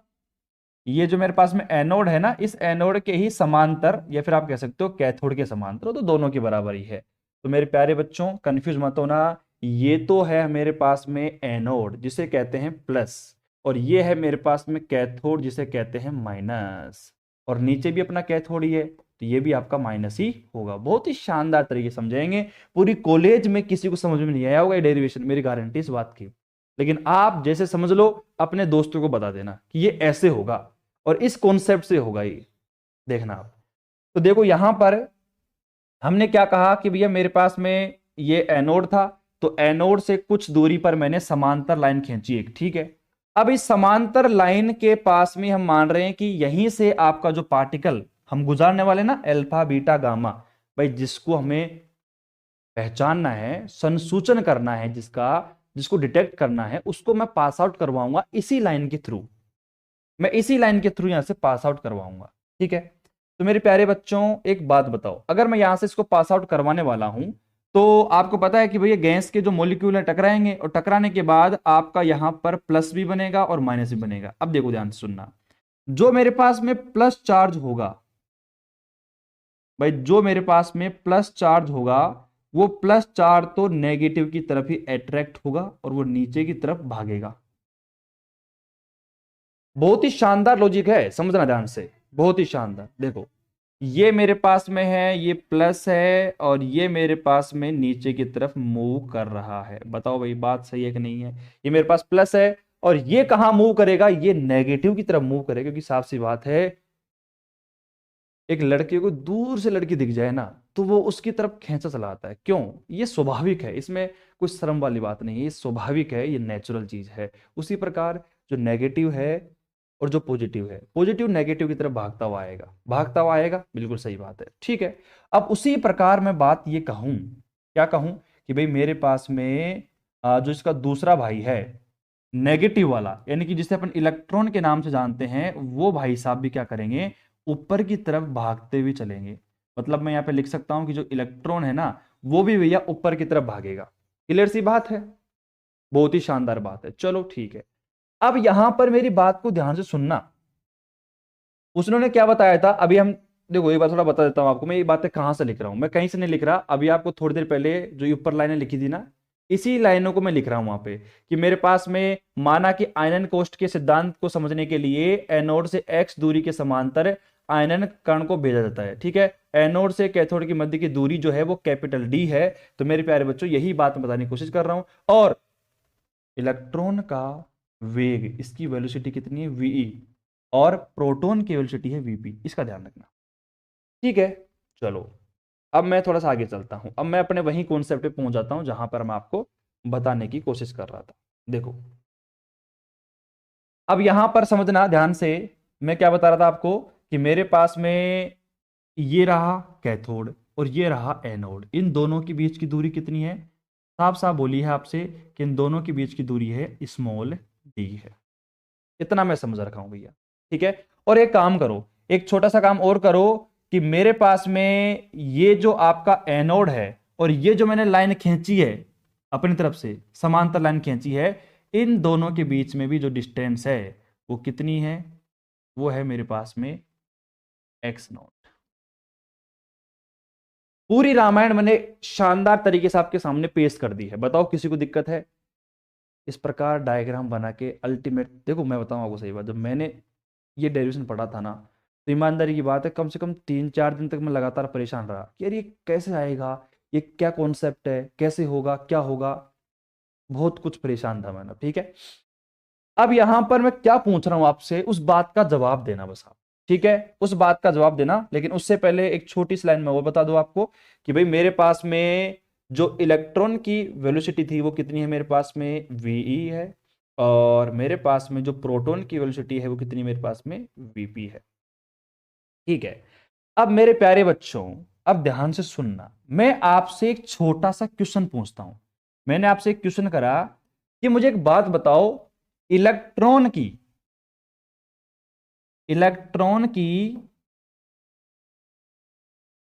ये जो मेरे पास में एनोड है ना, इस एनोड के ही समांतर, या फिर आप कह सकते हो कैथोड के समांतर, तो दोनों की बराबर ही है। तो मेरे प्यारे बच्चों, कंफ्यूज मत होना, ये तो है मेरे पास में एनोड जिसे कहते हैं प्लस, और ये है मेरे पास में कैथोड जिसे कहते हैं माइनस, और नीचे भी अपना कैथोड ही है, तो ये भी आपका माइनस ही होगा। बहुत ही शानदार तरीके समझाएंगे, पूरी कॉलेज में किसी को समझ में नहीं आया होगा ये डेरिवेशन, मेरी गारंटी इस बात की। लेकिन आप जैसे समझ लो, अपने दोस्तों को बता देना कि ये ऐसे होगा और इस कॉन्सेप्ट से होगा, ये देखना आप। तो देखो यहां पर हमने क्या कहा कि भैया मेरे पास में ये एनोड था, तो एनोड से कुछ दूरी पर मैंने समांतर लाइन खींची एक। ठीक है, अब इस समांतर लाइन के पास में हम मान रहे हैं कि यहीं से आपका जो पार्टिकल हम गुजारने वाले ना, अल्फा बीटा गामा, भाई जिसको हमें पहचानना है, संसूचन करना है, जिसको डिटेक्ट करना है, उसको मैं पास आउट करवाऊंगा इसी लाइन के थ्रू। मैं इसी लाइन के थ्रू यहां से पास आउट करवाऊंगा। ठीक है, तो मेरे प्यारे बच्चों एक बात बताओ, अगर मैं यहां से इसको पास आउट करवाने वाला हूं, तो आपको पता है कि भैया गैस के जो मॉलिक्यूल है टकराएंगे, और टकराने के बाद आपका यहां पर प्लस भी बनेगा और माइनस भी बनेगा। अब देखो ध्यान से सुनना, जो मेरे पास में प्लस चार्ज होगा, भाई जो मेरे पास में प्लस चार्ज होगा, वो प्लस चार्ज तो नेगेटिव की तरफ ही अट्रैक्ट होगा और वो नीचे की तरफ भागेगा। बहुत ही शानदार लॉजिक है, समझना ध्यान से, बहुत ही शानदार। देखो, ये मेरे पास में है, ये प्लस है, और ये मेरे पास में नीचे की तरफ मूव कर रहा है। बताओ भाई बात सही है कि नहीं है। ये मेरे पास प्लस है, और ये कहां मूव करेगा, ये नेगेटिव की तरफ मूव करेगा, क्योंकि साफ सी बात है, एक लड़के को दूर से लड़की दिख जाए ना, तो वो उसकी तरफ खींचा चला आता है। क्यों? ये स्वाभाविक है, इसमें कुछ शर्म वाली बात नहीं है, ये स्वाभाविक है, ये नेचुरल चीज है। उसी प्रकार जो नेगेटिव है और जो पॉजिटिव है, पॉजिटिव नेगेटिव की तरफ भागता हुआ आएगा, भागता हुआ आएगा, बिल्कुल सही बात है। ठीक है, अब उसी प्रकार मैं बात ये कहूं, क्या कहूं, कि भाई मेरे पास में जो इसका दूसरा भाई है, नेगेटिव वाला, यानी कि जिसे अपन इलेक्ट्रॉन के नाम से जानते हैं, वो भाई साहब भी क्या करेंगे, ऊपर की तरफ भागते हुए चलेंगे। मतलब मैं यहां पे लिख सकता हूं कि जो इलेक्ट्रॉन है ना, वो भी भैया ऊपर की तरफ भागेगा। क्लियर सी बात है, बहुत ही शानदार बात है। चलो ठीक है, अब यहां पर मेरी बात को ध्यान से सुनना। उसने क्या बताया था अभी, हम देखो एक बार थोड़ा बता देता हूं आपको, मैं ये बातें कहां से लिख रहा हूं, मैं कहीं से नहीं लिख रहा। अभी आपको थोड़ी देर पहले जो ऊपर लाइनें लिखी थी ना, इसी लाइनों को मैं लिख रहा हूं वहां पे, कि मेरे पास में माना कि आयनन कोष्ठ के सिद्धांत को समझने के लिए एनोड से एक्स दूरी के समांतर आयनन कण को भेजा जाता है। ठीक है, एनोड से कैथोड की मध्य की दूरी जो है वो कैपिटल डी है। तो मेरे प्यारे बच्चों, यही बात मैं बताने की कोशिश कर रहा हूं। और इलेक्ट्रॉन का वेग, इसकी वेलोसिटी कितनी है, वीई, और प्रोटॉन की वेलोसिटी है वीपी, इसका ध्यान रखना। ठीक है, चलो अब मैं थोड़ा सा आगे चलता हूं। अब मैं अपने वही कॉन्सेप्ट पे पहुंच जाता हूं जहां पर मैं आपको बताने की कोशिश कर रहा था। देखो, अब यहां पर समझना ध्यान से, मैं क्या बता रहा था आपको, कि मेरे पास में ये रहा कैथोड और ये रहा एनोड, इन दोनों के बीच की दूरी कितनी है? साफ साफ बोली है आपसे कि इन दोनों के बीच की दूरी है स्मॉल डी है। इतना मैं समझ रखा हूं भैया, ठीक है। और एक काम करो, एक छोटा सा काम और करो कि मेरे पास में ये जो आपका एनोड है और ये जो मैंने लाइन खींची है अपनी तरफ से, समांतर लाइन खींची है, इन दोनों के बीच में भी जो डिस्टेंस है वो कितनी है? वो है मेरे पास में एक्स नॉट। पूरी रामायण मैंने शानदार तरीके से आपके सामने पेश कर दी है, बताओ किसी को दिक्कत है? इस प्रकार डायग्राम बना के अल्टीमेट, देखो मैं बताऊं आपको सही बात, जब मैंने ये डेरिवेशन पढ़ा था ना, तो ईमानदारी की बात है कम से कम 3-4 दिन तक मैं लगातार परेशान रहा कि यार ये कैसे आएगा, ये क्या कॉन्सेप्ट है, कैसे होगा, क्या होगा, बहुत कुछ परेशान था मैंने, ठीक है। अब यहां पर मैं क्या पूछ रहा हूं आपसे, उस बात का जवाब देना बस आप, ठीक है, उस बात का जवाब देना। लेकिन उससे पहले एक छोटी सी लाइन में वो बता दूं आपको कि भाई मेरे पास में जो इलेक्ट्रॉन की वेलोसिटी थी वो कितनी है? मेरे पास में वीई है, और मेरे पास में जो प्रोटॉन की वेलोसिटी है वो कितनी मेरे पास में? वीपी है, ठीक है। अब मेरे प्यारे बच्चों, अब ध्यान से सुनना, मैं आपसे एक छोटा सा क्वेश्चन पूछता हूं। मैंने आपसे एक क्वेश्चन करा कि मुझे एक बात बताओ, इलेक्ट्रॉन की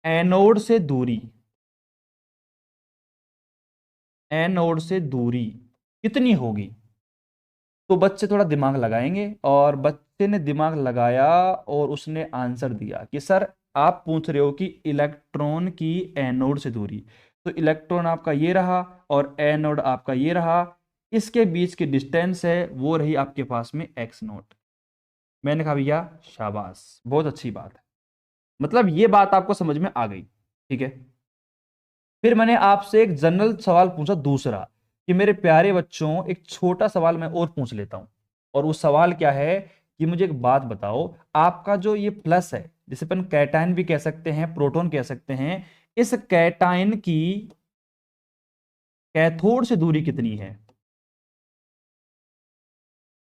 एनोड से दूरी, एनोड से दूरी कितनी होगी? तो बच्चे थोड़ा दिमाग लगाएंगे, और बच्चे ने दिमाग लगाया और उसने आंसर दिया कि सर आप पूछ रहे हो कि इलेक्ट्रॉन की एनोड से दूरी, तो इलेक्ट्रॉन आपका ये रहा और एनोड आपका ये रहा, इसके बीच की डिस्टेंस है वो रही आपके पास में एक्स नोट। मैंने कहा भैया शाबाश, बहुत अच्छी बात है, मतलब ये बात आपको समझ में आ गई, ठीक है। फिर मैंने आपसे एक जनरल सवाल पूछा दूसरा, कि मेरे प्यारे बच्चों एक छोटा सवाल मैं और पूछ लेता हूं, और वो सवाल क्या है कि मुझे एक बात बताओ, आपका जो ये प्लस है, जिसे अपन कैटायन भी कह सकते हैं, प्रोटॉन कह सकते हैं, इस कैटायन की कैथोड से दूरी कितनी है?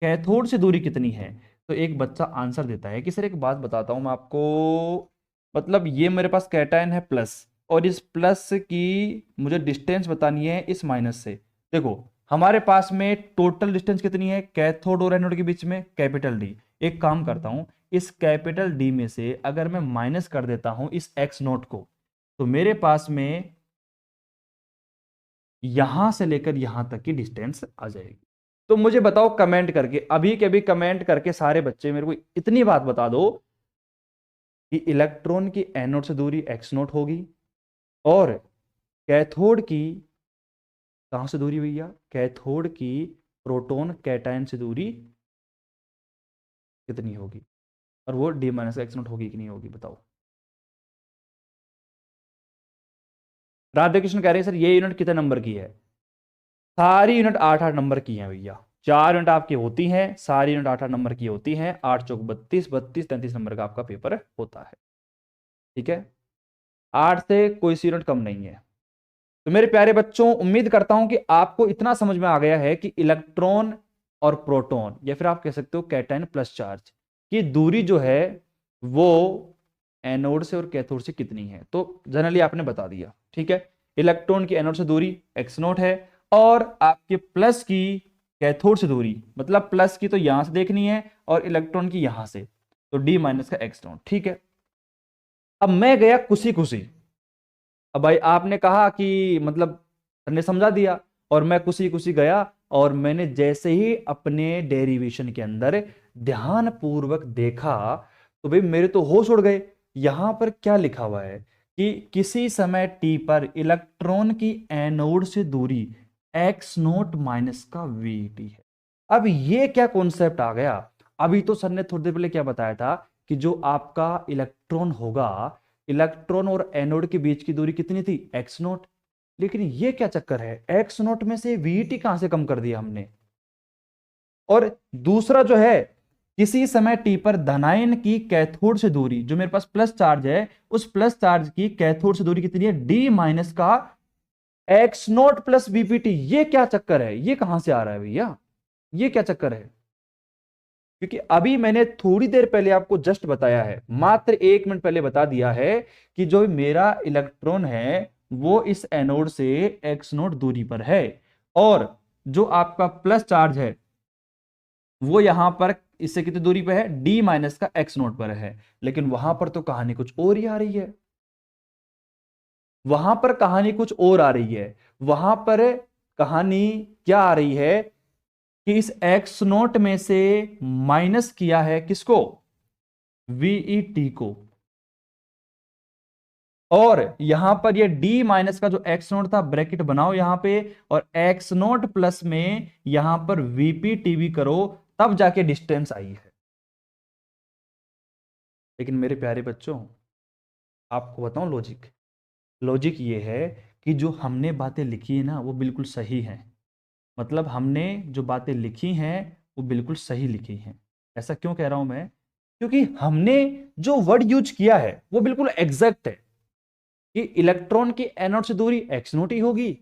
कैथोड से दूरी कितनी है? तो एक बच्चा आंसर देता है कि सर एक बात बताता हूं मैं आपको, मतलब ये मेरे पास कैटायन है प्लस, और इस प्लस की मुझे डिस्टेंस बतानी है इस माइनस से। देखो हमारे पास में टोटल डिस्टेंस कितनी है कैथोड और एनोड के बीच में? Capital D. एक काम करता हूं, इस कैपिटल डी में से अगर मैं माइनस कर देता हूं इस एक्स नोट को, तो मेरे पास में यहां से लेकर यहां तक की डिस्टेंस आ जाएगी। तो मुझे बताओ कमेंट करके, अभी के अभी कमेंट करके सारे बच्चे मेरे को इतनी बात बता दो कि इलेक्ट्रॉन की एनोड से दूरी एक्स नोट होगी, और कैथोड की कहां से दूरी भैया? कैथोड की प्रोटॉन कैटायन से दूरी कितनी होगी? और वो डी माइनस एक्स नोट होगी कि नहीं होगी, बताओ। राधे कृष्ण कह रहे हैं सर ये यूनिट कितने नंबर की है? सारी यूनिट 8-8 नंबर की हैं भैया, 4 यूनिट आपकी होती हैं, सारी यूनिट 8-8 नंबर की होती हैं, 8 चौक 32, 32 33 नंबर का आपका पेपर होता है, ठीक है। 8 से कोई सी यूनिट कम नहीं है। तो मेरे प्यारे बच्चों, उम्मीद करता हूं कि आपको इतना समझ में आ गया है कि इलेक्ट्रॉन और प्रोटॉन, या फिर आप कह सकते हो कैटायन प्लस चार्ज की दूरी जो है वो एनोड से और कैथोड से कितनी है। तो जनरली आपने बता दिया, ठीक है। इलेक्ट्रॉन की एनोड से दूरी एक्स नोट है, और आपके प्लस की कैथोड से दूरी, मतलब प्लस की तो यहां से देखनी है और इलेक्ट्रॉन की यहां से, तो डी माइनस का एक्स नोट, ठीक है। अब मैं गया खुशी खुशी, अब भाई आपने कहा कि मतलब सर ने समझा दिया, और मैं खुशी खुशी गया, और मैंने जैसे ही अपने डेरिवेशन के अंदर ध्यान पूर्वक देखा, तो भाई मेरे तो होश उड़ गए। यहां पर क्या लिखा हुआ है कि किसी समय टी पर इलेक्ट्रॉन की एनोड से दूरी एक्स नोट माइनस का वीटी है। अब ये क्या कॉन्सेप्ट आ गया? अभी तो सर ने थोड़ी देर पहले क्या बताया था कि जो आपका इलेक्ट्रॉन होगा, इलेक्ट्रॉन और एनोड के बीच की दूरी कितनी थी? X note. लेकिन ये क्या चक्कर है, एक्स नोट में से वीटी कहां से कम कर दिया हमने? और दूसरा जो है, किसी समय टी पर धनायन की कैथोड से दूरी, जो मेरे पास प्लस चार्ज है, उस प्लस चार्ज की कैथोड से दूरी कितनी है? डी माइनस का एक्स नोट प्लस बीपीटी। ये क्या चक्कर है, ये कहां से आ रहा है भैया, ये क्या चक्कर है? क्योंकि अभी मैंने थोड़ी देर पहले आपको जस्ट बताया है, मात्र 1 मिनट पहले बता दिया है कि जो मेरा इलेक्ट्रॉन है वो इस एनोड से एक्स नोट दूरी पर है, और जो आपका प्लस चार्ज है वो यहां पर इससे कितनी दूरी पे है, डी माइनस का एक्स नोट पर है। लेकिन वहां पर तो कहानी कुछ और ही आ रही है, वहां पर कहानी कुछ और आ रही है। वहां पर कहानी क्या आ रही है कि इस एक्स नोट में से माइनस किया है किसको, वीईटी को, और यहां पर ये डी माइनस का जो एक्स नोट था ब्रैकेट बनाओ यहां पे, और एक्स नोट प्लस में यहां पर वीपी टीवी करो, तब जाके डिस्टेंस आई है। लेकिन मेरे प्यारे बच्चों, आपको बताऊं लॉजिक, लॉजिक ये है कि जो हमने बातें लिखी है ना वो बिल्कुल सही है। मतलब हमने जो बातें लिखी हैं वो बिल्कुल सही लिखी हैं। ऐसा क्यों कह रहा हूं मैं, क्योंकि हमने जो वर्ड यूज किया है वो बिल्कुल एग्जैक्ट है कि इलेक्ट्रॉन की एनोड से दूरी एक्स नोट ही होगी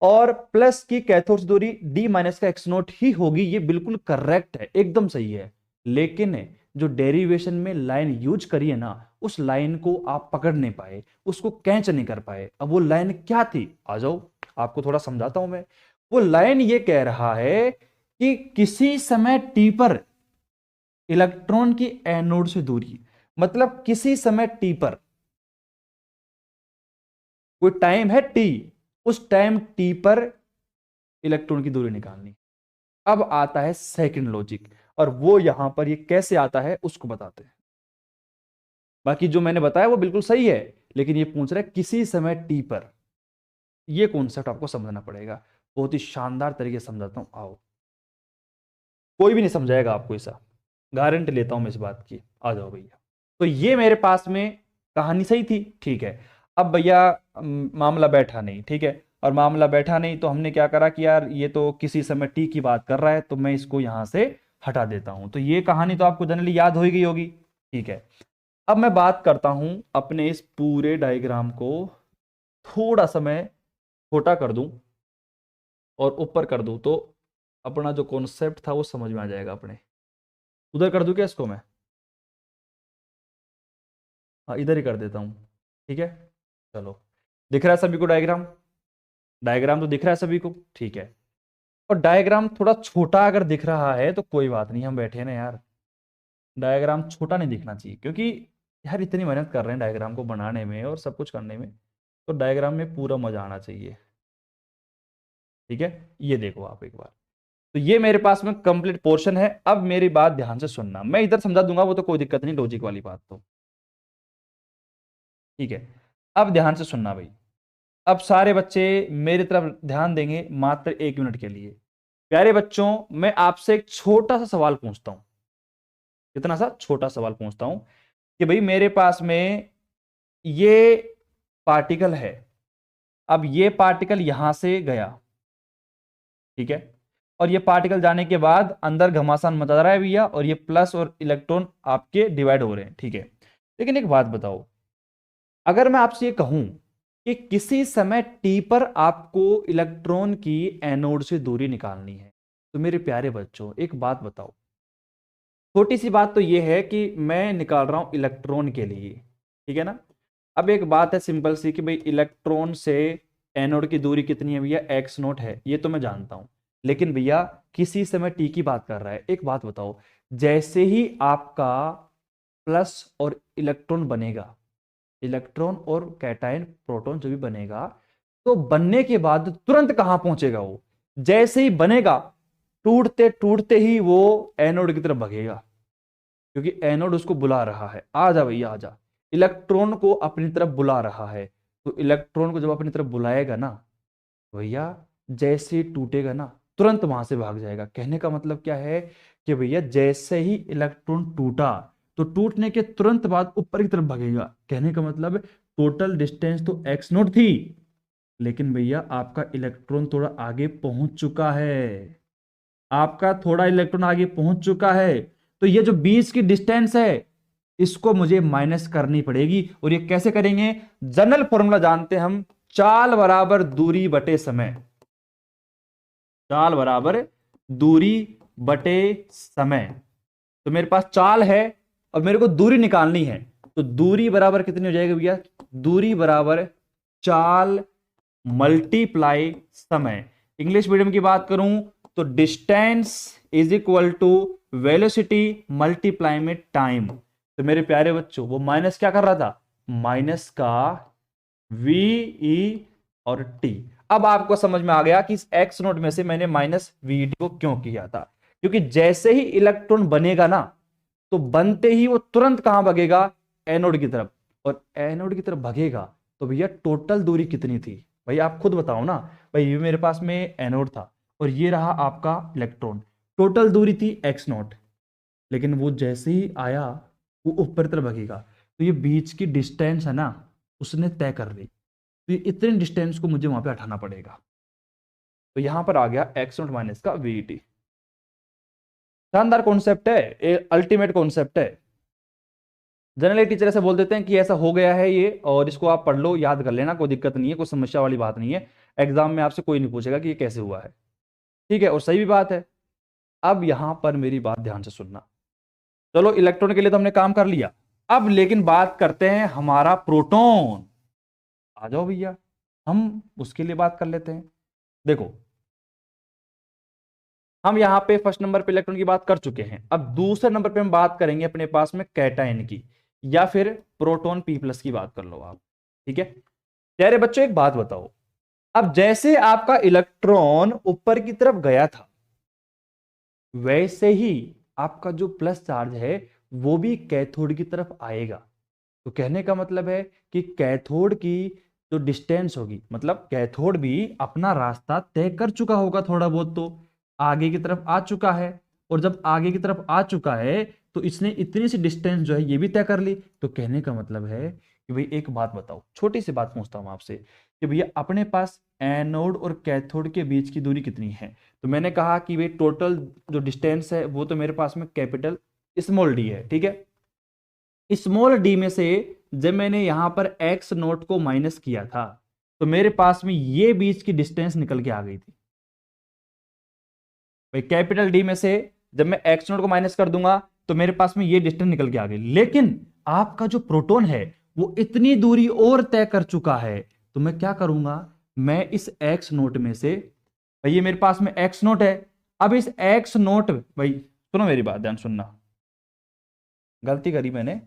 और प्लस की कैथोड से दूरी डी माइनस का एक्स नोट ही होगी। ये बिल्कुल करेक्ट है, एकदम सही है। लेकिन जो डेरिवेशन में लाइन यूज करी है ना, उस लाइन को आप पकड़ नहीं पाए, उसको कैच नहीं कर पाए। अब वो लाइन क्या थी, आ जाओ आपको थोड़ा समझाता हूं मैं। वो लाइन ये कह रहा है कि किसी समय टी पर इलेक्ट्रॉन की एनोड से दूरी, मतलब किसी समय टी पर कोई टाइम है टी, उस टाइम टी पर इलेक्ट्रॉन की दूरी निकालनी। अब आता है सेकंड लॉजिक, और वो यहां पर ये कैसे आता है उसको बताते हैं। बाकी जो मैंने बताया वो बिल्कुल सही है, लेकिन ये पूछ रहा है किसी समय टी पर। ये कॉन्सेप्ट आपको समझना पड़ेगा, बहुत ही शानदार तरीके से समझाता हूं, आओ। कोई भी नहीं समझाएगा आपको ऐसा, गारंटी लेता हूं मैं इस बात की। आ जाओ भैया। तो ये मेरे पास में कहानी सही थी, ठीक है। अब भैया मामला बैठा नहीं, ठीक है, और मामला बैठा नहीं तो हमने क्या करा कि यार ये तो किसी समय टी की बात कर रहा है, तो मैं इसको यहां से हटा देता हूं। तो ये कहानी तो आपको जनरली याद हो ही गई होगी, ठीक है। अब मैं बात करता हूं अपने इस पूरे डायग्राम को थोड़ा सा मैं छोटा कर दूं और ऊपर कर दूं, तो अपना जो कॉन्सेप्ट था वो समझ में आ जाएगा अपने। उधर कर दूं क्या इसको मैं, हाँ इधर ही कर देता हूं, ठीक है। चलो, दिख रहा है सभी को डायग्राम, डायग्राम तो दिख रहा है सभी को, ठीक है। और डायग्राम थोड़ा छोटा अगर दिख रहा है तो कोई बात नहीं, हम बैठे हैं ना यार, डायग्राम छोटा नहीं दिखना चाहिए, क्योंकि यार इतनी मेहनत कर रहे हैं डायग्राम को बनाने में और सब कुछ करने में, तो डायग्राम में पूरा मजा आना चाहिए, ठीक है। ये देखो आप एक बार, तो ये मेरे पास में कंप्लीट पोर्शन है। अब मेरी बात ध्यान से सुनना, मैं इधर समझा दूंगा वो तो कोई दिक्कत नहीं, लॉजिक वाली बात तो ठीक है। अब ध्यान से सुनना भाई, अब सारे बच्चे मेरी तरफ ध्यान देंगे मात्र 1 मिनट के लिए। प्यारे बच्चों, मैं आपसे एक छोटा सा सवाल पूछता हूं, कितना सा छोटा सवाल पूछता हूं कि भाई मेरे पास में ये पार्टिकल है, अब ये पार्टिकल यहां से गया, ठीक है, और ये पार्टिकल जाने के बाद अंदर घमासान मचा रहा है भैया, और ये प्लस और इलेक्ट्रॉन आपके डिवाइड हो रहे हैं, ठीक है। लेकिन एक बात बताओ, अगर मैं आपसे ये कहूं कि किसी समय टी पर आपको इलेक्ट्रॉन की एनोड से दूरी निकालनी है, तो मेरे प्यारे बच्चों एक बात बताओ, छोटी सी बात तो ये है कि मैं निकाल रहा हूं इलेक्ट्रॉन के लिए, ठीक है ना। अब एक बात है सिंपल सी कि भाई इलेक्ट्रॉन से एनोड की दूरी कितनी है भैया, एक्स नोट है, ये तो मैं जानता हूं। लेकिन भैया किसी समय टी की बात कर रहा है, एक बात बताओ, जैसे ही आपका प्लस और इलेक्ट्रॉन बनेगा, इलेक्ट्रॉन और कैटायन प्रोटॉन जो भी बनेगा, तो बनने के बाद तुरंत कहां पहुंचेगा वो, जैसे ही बनेगा टूटते टूटते ही वो एनोड की तरफ भगेगा, क्योंकि एनोड उसको बुला रहा है, आ जा भैया आ जा, इलेक्ट्रॉन को अपनी तरफ बुला रहा है। तो इलेक्ट्रॉन को जब अपनी तरफ बुलाएगा ना भैया, जैसे ही टूटेगा ना तुरंत वहां से भाग जाएगा। कहने का मतलब क्या है कि भैया जैसे ही इलेक्ट्रॉन टूटा तो टूटने के तुरंत बाद ऊपर की तरफ भागेगा। कहने का मतलब टोटल डिस्टेंस तो एक्स नोट थी, लेकिन भैया आपका इलेक्ट्रॉन थोड़ा आगे पहुंच चुका है, आपका थोड़ा इलेक्ट्रॉन आगे पहुंच चुका है, तो ये जो बीच की डिस्टेंस है इसको मुझे माइनस करनी पड़ेगी। और ये कैसे करेंगे, जनरल फॉर्मूला जानते हैं हम, चाल बराबर दूरी बटे समय, चाल बराबर दूरी बटे समय। तो मेरे पास चाल है और मेरे को दूरी निकालनी है, तो दूरी बराबर कितनी हो जाएगी भैया, दूरी बराबर चाल मल्टीप्लाई समय। इंग्लिश मीडियम की बात करूं तो distance is equal to velocity multiply में टाइम। तो मेरे प्यारे बच्चों वो माइनस क्या कर रहा था, माइनस का वी ई और टी। अब आपको समझ में आ गया कि इस एक्स नोट में से मैंने माइनस वी टी को क्यों किया था, क्योंकि जैसे ही इलेक्ट्रॉन बनेगा ना, तो बनते ही वो तुरंत कहां भागेगा, एनोड की तरफ। और एनोड की तरफ भागेगा तो भैया टोटल दूरी कितनी थी, भाई आप खुद बताओ ना। भाई ये मेरे पास में एनोड था और ये रहा आपका इलेक्ट्रॉन, टोटल दूरी थी एक्स नॉट, लेकिन वो जैसे ही आया वो ऊपर तरफ भागेगा, तो ये बीच की डिस्टेंस है ना उसने तय कर ली, तो ये इतने डिस्टेंस को मुझे वहां पे हटाना पड़ेगा। तो यहां पर आ गया एक्स नॉट माइनस का वीटी। शानदार कॉन्सेप्ट है, अल्टीमेट कॉन्सेप्ट है। जनरली टीचर ऐसे बोल देते हैं कि ऐसा हो गया है ये, और इसको आप पढ़ लो, याद कर लेना, कोई दिक्कत नहीं है, कोई समस्या वाली बात नहीं है। एग्जाम में आपसे कोई नहीं पूछेगा कि ये कैसे हुआ है, ठीक है, और सही भी बात है। अब यहां पर मेरी बात ध्यान से सुनना। चलो इलेक्ट्रॉन के लिए तो हमने काम कर लिया, अब लेकिन बात करते हैं हमारा प्रोटॉन। आ जाओ भैया, हम उसके लिए बात कर लेते हैं। देखो हम यहां पे फर्स्ट नंबर पे इलेक्ट्रॉन की बात कर चुके हैं, अब दूसरे नंबर पे हम बात करेंगे अपने पास में कैटायन की, या फिर प्रोटॉन पी प्लस की बात कर लो आप, ठीक है। प्यारे बच्चों एक बात बताओ, अब जैसे आपका इलेक्ट्रॉन ऊपर की तरफ गया था, वैसे ही आपका जो प्लस चार्ज है वो भी कैथोड की तरफ आएगा। तो कहने का मतलब है कि कैथोड की जो डिस्टेंस होगी, मतलब कैथोड भी अपना रास्ता तय कर चुका होगा, थोड़ा बहुत तो आगे की तरफ आ चुका है, और जब आगे की तरफ आ चुका है तो इसने इतनी सी डिस्टेंस जो है ये भी तय कर ली। तो कहने का मतलब है कि भाई एक बात बताओ, छोटी सी बात पूछता हूं आपसे कि भैया अपने पास एनोड और कैथोड के बीच की दूरी कितनी है। तो मैंने कहा कि भाई टोटल जो डिस्टेंस है वो तो मेरे पास में कैपिटल स्मॉल डी है, ठीक है। स्मॉल डी में से जब मैंने यहां पर एक्स नोट को माइनस किया था, तो मेरे पास में ये बीच की डिस्टेंस निकल के आ गई थी। भाई कैपिटल डी में से जब मैं एक्स नोट को माइनस कर दूंगा तो मेरे पास में ये डिस्टेंस निकल के आ गई, लेकिन आपका जो प्रोटॉन है वो इतनी दूरी और तय कर चुका है। तो मैं क्या करूंगा, मैं इस एक्स नोट में से, भाई ये मेरे पास में एक्स नोट है, अब इस एक्स नोट, भाई सुनो मेरी बात ध्यान सुनना, गलती करी मैंने,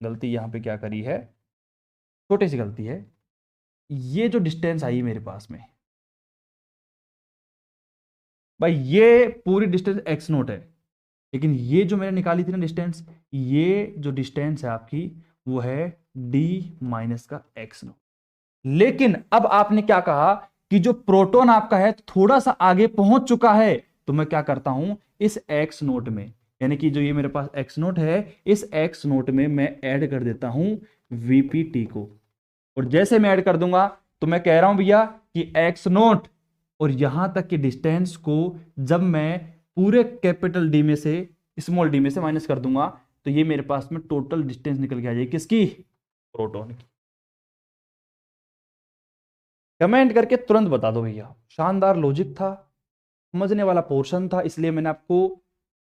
गलती यहां पे क्या करी है, छोटी सी गलती है। ये जो डिस्टेंस आई मेरे पास में, भाई ये पूरी डिस्टेंस एक्स नोट है, लेकिन ये जो मैंने निकाली थी ना डिस्टेंस, ये जो डिस्टेंस है आपकी वो है डी माइनस का एक्स नोट। लेकिन अब आपने क्या कहा कि जो प्रोटॉन आपका है थोड़ा सा आगे पहुंच चुका है, तो मैं क्या करता हूं, इस एक्स नोट में, यानी कि जो ये मेरे पास एक्स नोट है, इस एक्स नोट में मैं ऐड कर देता हूं वीपीटी को। और जैसे मैं ऐड कर दूंगा तो मैं कह रहा हूं भैया कि एक्स नोट और यहां तक की डिस्टेंस को जब मैं पूरे कैपिटल डी में से स्मॉल डी में से माइनस कर दूंगा, तो ये मेरे पास में टोटल डिस्टेंस निकल के आ जाएगी, किसकी, प्रोटॉन की। कमेंट करके तुरंत बता दो भैया। शानदार लॉजिक था, समझने वाला पोर्शन था, इसलिए मैंने आपको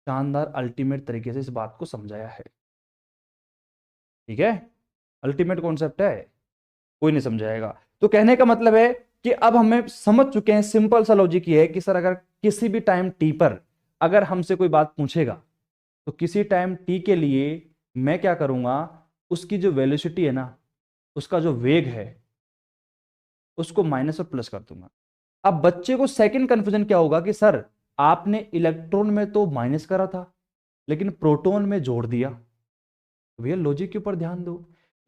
शानदार अल्टीमेट तरीके से इस बात को समझाया है, ठीक है। अल्टीमेट कॉन्सेप्ट है, कोई नहीं समझाएगा। तो कहने का मतलब है कि अब हमें समझ चुके हैं, सिंपल सा लॉजिक ये है कि सर अगर किसी भी टाइम टी पर अगर हमसे कोई बात पूछेगा, तो किसी टाइम टी के लिए मैं क्या करूंगा, उसकी जो वेलोसिटी है ना, उसका जो वेग है, उसको माइनस और प्लस कर दूंगा। अब बच्चे को सेकंड कंफ्यूजन क्या होगा कि सर आपने इलेक्ट्रॉन में तो माइनस करा था लेकिन प्रोटॉन में जोड़ दिया। तो भैया लॉजिक के ऊपर ध्यान दो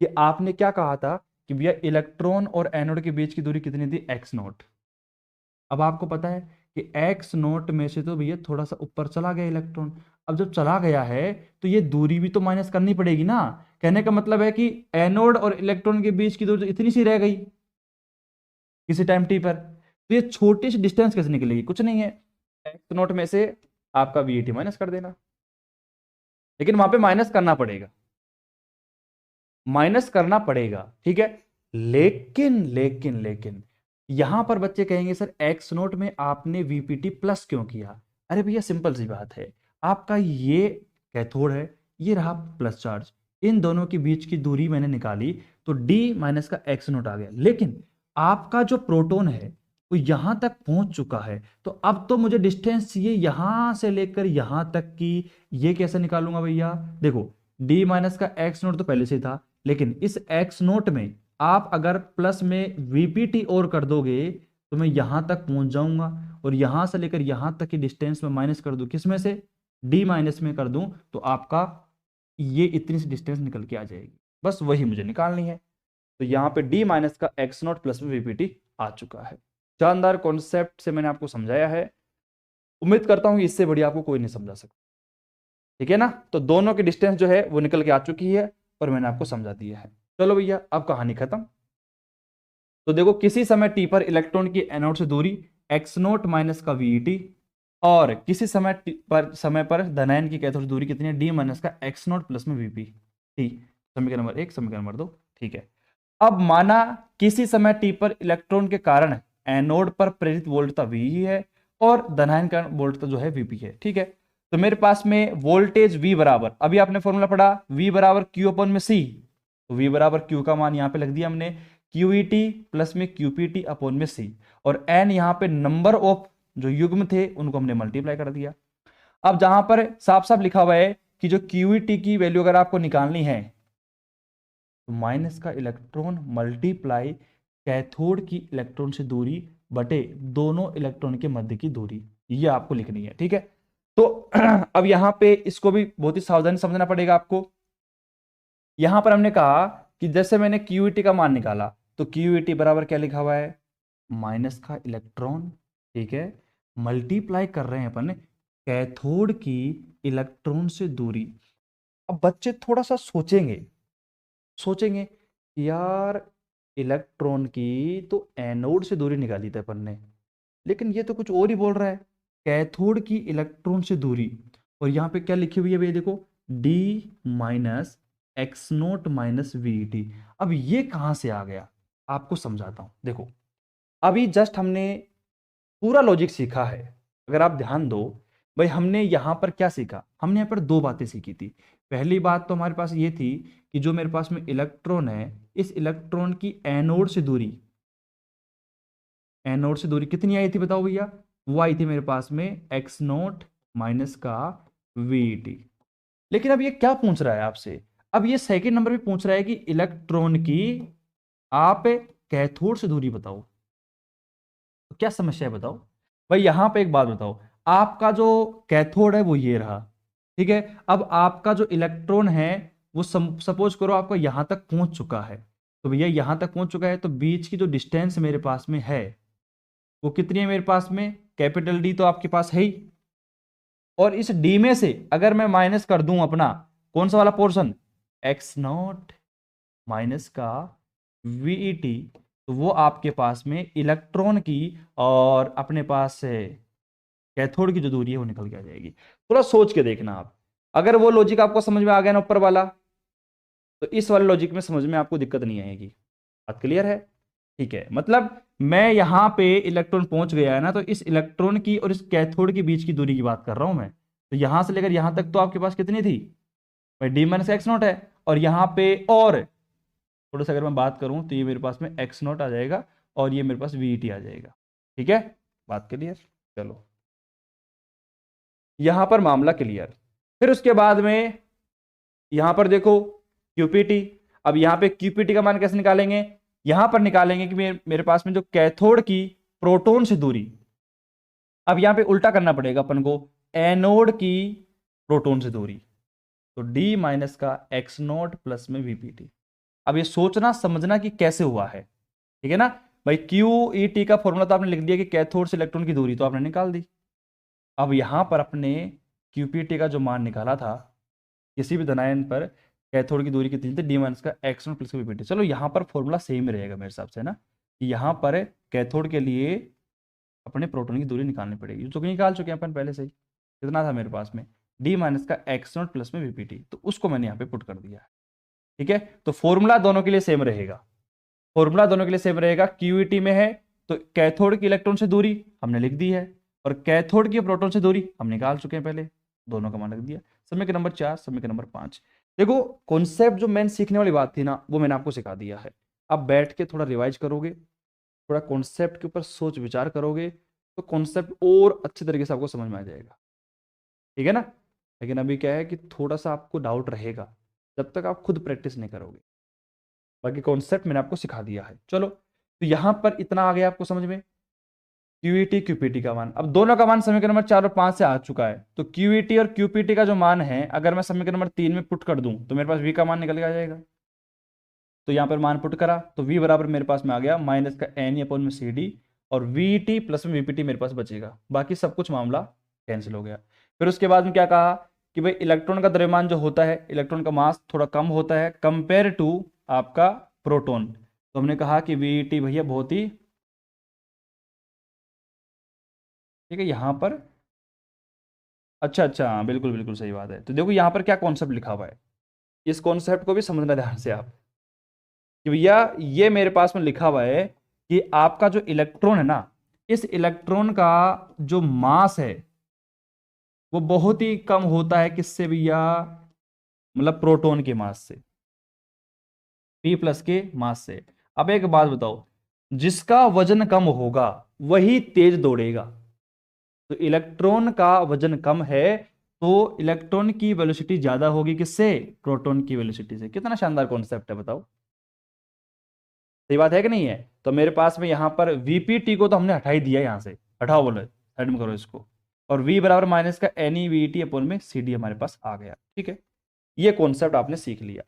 कि आपने क्या कहा था कि भैया इलेक्ट्रॉन और एनोड के बीच की दूरी कितनी थी, एक्स नोट। अब आपको पता है कि एक्स नोट में से तो भैया थोड़ा सा ऊपर चला गया इलेक्ट्रॉन, अब जब चला गया है तो ये दूरी भी तो माइनस करनी पड़ेगी ना। कहने का मतलब है कि एनोड और इलेक्ट्रॉन के बीच की दूरी तो इतनी सी रह गई किसी टाइम टी पर, तो ये छोटी सी डिस्टेंस कैसे निकलेगी, कुछ नहीं है, एक्स नोट में से आपका वीटी माइनस कर देना, लेकिन वहां पे माइनस करना पड़ेगा, माइनस करना पड़ेगा, ठीक है। लेकिन यहां पर बच्चे कहेंगे सर एक्स नोट में आपने वीपीटी प्लस क्यों किया। अरे भैया सिंपल सी बात है, आपका ये कैथोड है, ये रहा प्लस चार्ज, इन दोनों के बीच की दूरी मैंने निकाली तो d माइनस का x नोट आ गया। लेकिन आपका जो प्रोटॉन है वो यहां तक पहुंच चुका है, तो अब तो मुझे डिस्टेंस चाहिए यहां से लेकर यहां तक की। ये कैसे निकालूंगा भैया? देखो d माइनस का x नोट तो पहले से ही था, लेकिन इस x नोट में आप अगर प्लस में वीपीटी और कर दोगे तो मैं यहां तक पहुंच जाऊंगा, और यहां से लेकर यहां तक की डिस्टेंस में माइनस कर दूं, किस में से? d माइनस में कर दूं, तो आपका ये इतनी सी डिस्टेंस निकल के आ जाएगी। बस वही मुझे निकालनी है। तो यहाँ पे d माइनस का x नोट प्लस में वीपीटी आ चुका है। शानदार कॉन्सेप्ट से मैंने आपको समझाया है, उम्मीद करता हूँ इससे बढ़िया आपको कोई नहीं समझा सकता। ठीक है ना? तो दोनों की डिस्टेंस जो है वो निकल के आ चुकी है और मैंने आपको समझा दिया है। चलो भैया अब कहानी खत्म। तो देखो किसी समय t पर इलेक्ट्रॉन की एनोड से दूरी x नोट माइनस का वीईटी, और किसी समय पर धनायन की कैथोड दूरी कितनी है? d माइनस का x नोट प्लस में वीपी। ठीक, समीकरण नंबर 1, समीकरण नंबर 2। ठीक है, अब माना किसी समय t पर इलेक्ट्रॉन के कारण एनोड पर प्रेरित वोल्टता V है और धनायन का वोल्टता जो है Vp है। ठीक है, तो मेरे पास में वोल्टेज V बराबर, अभी आपने फॉर्मूला पढ़ा, V बराबर Q अपन में C, तो V बराबर Q का मान यहां पे लग दिया हमने, QET प्लस में QPT अपॉन में C, और N यहां पे नंबर ऑफ जो युग्म थे उनको हमने मल्टीप्लाई कर दिया। अब जहां पर साफ साफ लिखा हुआ है कि जो QET की वैल्यू अगर आपको निकालनी है तो माइनस का इलेक्ट्रॉन मल्टीप्लाई कैथोड की इलेक्ट्रॉन से दूरी बटे दोनों इलेक्ट्रॉन के मध्य की दूरी, ये आपको लिखनी है। ठीक है, तो अब यहां पे इसको भी बहुत ही सावधानी समझना पड़ेगा आपको। यहां पर हमने कहा कि जैसे मैंने QET का मान निकाला तो QET बराबर क्या लिखा हुआ है? माइनस का इलेक्ट्रॉन, ठीक है, मल्टीप्लाई कर रहे हैं अपन कैथोड की इलेक्ट्रॉन से दूरी। अब बच्चे थोड़ा सा सोचेंगे कि यार इलेक्ट्रॉन की तो एनोड से दूरी निकाली थी अपन ने, लेकिन ये तो कुछ और ही बोल रहा है, कैथोड की इलेक्ट्रॉन से दूरी। और यहाँ पे क्या लिखी हुई है भैया? देखो d minus x note minus VT. अब ये कहां से आ गया आपको समझाता हूं। देखो अभी जस्ट हमने पूरा लॉजिक सीखा है, अगर आप ध्यान दो भाई, हमने यहां पर क्या सीखा? हमने यहां पर दो बातें सीखी थी। पहली बात तो हमारे पास ये थी कि जो मेरे पास में इलेक्ट्रॉन है, इस इलेक्ट्रॉन की एनोड से दूरी कितनी आई थी बताओ भैया? वो आई थी मेरे पास में एक्स नोट माइनस का वीटी। लेकिन अब ये क्या पूछ रहा है आपसे? अब ये सेकंड नंबर पे पूछ रहा है कि इलेक्ट्रॉन की आप कैथोड से दूरी बताओ। तो क्या समस्या है बताओ भाई? यहां पे एक बात बताओ, आपका जो कैथोड है वो ये रहा, ठीक है, अब आपका जो इलेक्ट्रॉन है वो सपोज करो आपका यहां तक पहुंच चुका है, तो भैया यहां तक पहुंच चुका है तो बीच की जो डिस्टेंस मेरे पास में है वो कितनी है मेरे पास में? कैपिटल डी तो आपके पास है ही, और इस डी में से अगर मैं माइनस कर दूं अपना कौन सा वाला पोर्शन, एक्स नॉट माइनस का वीईटी, तो वो आपके पास में इलेक्ट्रॉन की और अपने पास से कैथोड की जो दूरी है वो निकल के आ जाएगी। थोड़ा सोच के देखना आप, अगर वो लॉजिक आपको समझ में आ गया ना ऊपर वाला, तो इस वाले लॉजिक में समझ में आपको दिक्कत नहीं आएगी। बात क्लियर है? ठीक है, मतलब मैं यहां पे इलेक्ट्रॉन पहुंच गया है ना, तो इस इलेक्ट्रॉन की और इस कैथोड के बीच की दूरी की बात कर रहा हूं मैं। तो यहां से लेकर यहां तक तो आपके पास कितनी थी भाई? डी माइनस एक्स नॉट है, और यहां पे और थोड़ा सा अगर मैं बात करूं तो ये मेरे पास में एक्स नॉट आ जाएगा और ये मेरे पास वीईटी आ जाएगा। ठीक है, बात क्लियर? चलो यहां पर मामला क्लियर। फिर उसके बाद में यहां पर देखो क्यूपीटी। अब यहां पे क्यूपीटी का मान कैसे निकालेंगे? यहां पर निकालेंगे कि मेरे पास में जो कैथोड की प्रोटॉन से दूरी, अब यहां पे उल्टा करना पड़ेगा अपन को, एनोड की प्रोटॉन से दूरी, तो डी माइनस का एक्स नोट प्लस में वीपीटी। अब ये सोचना समझना कि कैसे हुआ है, ठीक है ना भाई? क्यू ई टी का फॉर्मूला तो आपने लिख दिया कि कैथोड से इलेक्ट्रॉन की दूरी तो आपने निकाल दी। अब यहां पर अपने क्यूपीटी का जो मान निकाला था किसी भी धनायन पर कैथोड की दूरी कितनी थी? डी माइनस का एक्स नोट प्लस का वीपीटी। चलो यहां पर फॉर्मूला सेम रहेगा मेरे हिसाब से ना, कि यहां पर कैथोड के लिए अपने प्रोटॉन की दूरी निकालनी पड़ेगी, जो कि निकाल चुके हैं अपन पहले से ही। कितना था मेरे पास में? डी माइनस का एक्स नोट प्लस में वीपीटी, तो उसको मैंने यहाँ पे पुट कर दिया है। ठीक है, तो फॉर्मूला दोनों के लिए सेम रहेगा, फॉर्मूला दोनों के लिए सेम रहेगा। क्यूईटी में है तो कैथोड की इलेक्ट्रॉन से दूरी हमने लिख दी है, और कैथोड की प्रोटॉन से दूरी हम निकाल चुके हैं पहले, दोनों का मान लिख दिया। समीकरण नंबर 4, समीकरण नंबर 5। देखो कॉन्सेप्ट जो मेन सीखने वाली बात थी ना वो मैंने आपको सिखा दिया है। अब बैठ के थोड़ा रिवाइज करोगे, थोड़ा कॉन्सेप्ट के ऊपर सोच विचार करोगे तो कॉन्सेप्ट और अच्छे तरीके से आपको समझ में आ जाएगा, ठीक है ना। लेकिन अभी क्या है कि थोड़ा सा आपको डाउट रहेगा जब तक आप खुद प्रैक्टिस नहीं करोगे। बाकी कॉन्सेप्ट मैंने आपको सिखा दिया है। चलो तो यहां पर इतना आ गया आपको समझ में, क्यूईटी क्यूपीटी का मान। अब दोनों का मान समीकरण नंबर 4 और 5 से आ चुका है, तो क्यूईटी और क्यूपीटी का जो मान है अगर मैं समीकरण नंबर 3 में पुट कर दूं तो मेरे पास वी का मान निकल के आ जाएगा। तो यहां पर मान पुट करा तो वी बराबर मेरे पास में आ गया माइनस का एन अपॉन में सी डी, और वी टी प्लस में वीपीटी मेरे पास बचेगा। बाकी सब कुछ मामला कैंसिल हो गया। फिर उसके बाद में क्या कहा कि भाई इलेक्ट्रॉन का द्रव्यमान जो होता है, इलेक्ट्रॉन का मास थोड़ा कम होता है कंपेयर टू आपका प्रोटॉन। तो हमने कहा कि वीटी भैया बहुत ही ठीक है यहां पर। अच्छा अच्छा हाँ, बिल्कुल बिल्कुल सही बात है। तो देखो यहां पर क्या कॉन्सेप्ट लिखा हुआ है, इस कॉन्सेप्ट को भी समझना ध्यान से आप कि भैया ये मेरे पास में लिखा हुआ है कि आपका जो इलेक्ट्रॉन है ना, इस इलेक्ट्रॉन का जो मास है वो बहुत ही कम होता है किससे भैया, मतलब प्रोटॉन के मास से, पी प्लस के मास से। अब एक बात बताओ, जिसका वजन कम होगा वही तेज दौड़ेगा। तो इलेक्ट्रॉन का वजन कम है तो इलेक्ट्रॉन की वेलोसिटी ज्यादा होगी किससे, प्रोटॉन की वेलोसिटी से। कितना शानदार कॉन्सेप्ट है बताओ, सही बात है कि नहीं है। तो मेरे पास में यहां पर वीपीटी को तो हमने हटा ही दिया, यहां से हटाओ बोलो, साइड में करो इसको। और v बराबर माइनस का N E V T upon में सी डी हमारे पास आ गया, ठीक है। ये कॉन्सेप्ट आपने सीख लिया।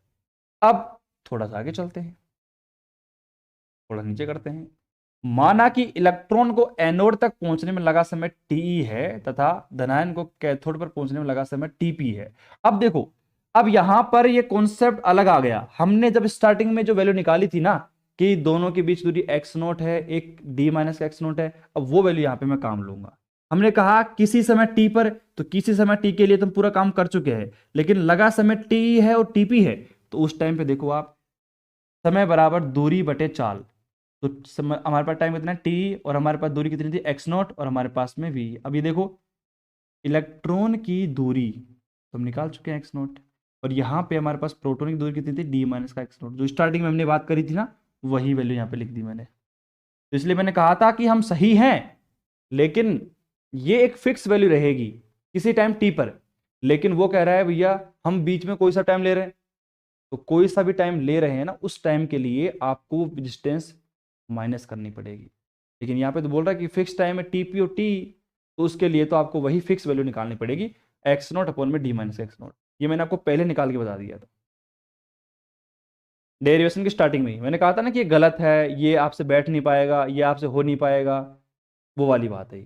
अब थोड़ा सा आगे चलते हैं, थोड़ा नीचे करते हैं। माना कि इलेक्ट्रॉन को एनोड तक पहुंचने में लगा समय टी है तथा धनायन को कैथोड पर पहुंचने में लगा समय टीपी है। अब देखो, अब यहां पर ये कॉन्सेप्ट अलग आ गया। हमने जब स्टार्टिंग में जो वैल्यू निकाली थी ना कि दोनों के बीच दूरी एक्स नोट है, एक डी माइनस का एक्स नोट है, अब वो वैल्यू यहां पे मैं काम लूंगा। हमने कहा किसी समय टी पर, तो किसी समय टी के लिए तो पूरा काम कर चुके हैं, लेकिन लगा समय टी है और टीपी है, तो उस टाइम पे देखो आप, समय बराबर दूरी बटे चाल। तो हमारे पास टाइम कितना है टी, और हमारे पास दूरी कितनी थी एक्स नॉट, और हमारे पास में वी। अब ये देखो इलेक्ट्रॉन की दूरी तो हम निकाल चुके हैं एक्स नॉट, और यहाँ पे हमारे पास प्रोटॉन की दूरी कितनी थी डी माइनस का एक्स नॉट, जो स्टार्टिंग में हमने बात करी थी ना वही वैल्यू यहाँ पे लिख दी मैंने। तो इसलिए मैंने कहा था कि हम सही हैं, लेकिन ये एक फिक्स वैल्यू रहेगी किसी टाइम टी पर। लेकिन वो कह रहा है भैया हम बीच में कोई सा टाइम ले रहे हैं, तो कोई सा भी टाइम ले रहे हैं ना उस टाइम के लिए आपको डिस्टेंस माइनस करनी पड़ेगी। लेकिन यहाँ पे तो बोल रहा है कि फिक्स टाइम है टीपी और टी, तो उसके लिए तो आपको वही फिक्स वैल्यू निकालनी पड़ेगी एक्स नॉट अपॉन में डी माइनस एक्स नॉट। ये मैंने आपको पहले निकाल के बता दिया था डेरिवेशन की स्टार्टिंग में ही। मैंने कहा था ना कि ये गलत है, ये आपसे बैठ नहीं पाएगा, ये आपसे हो नहीं पाएगा, वो वाली बात है।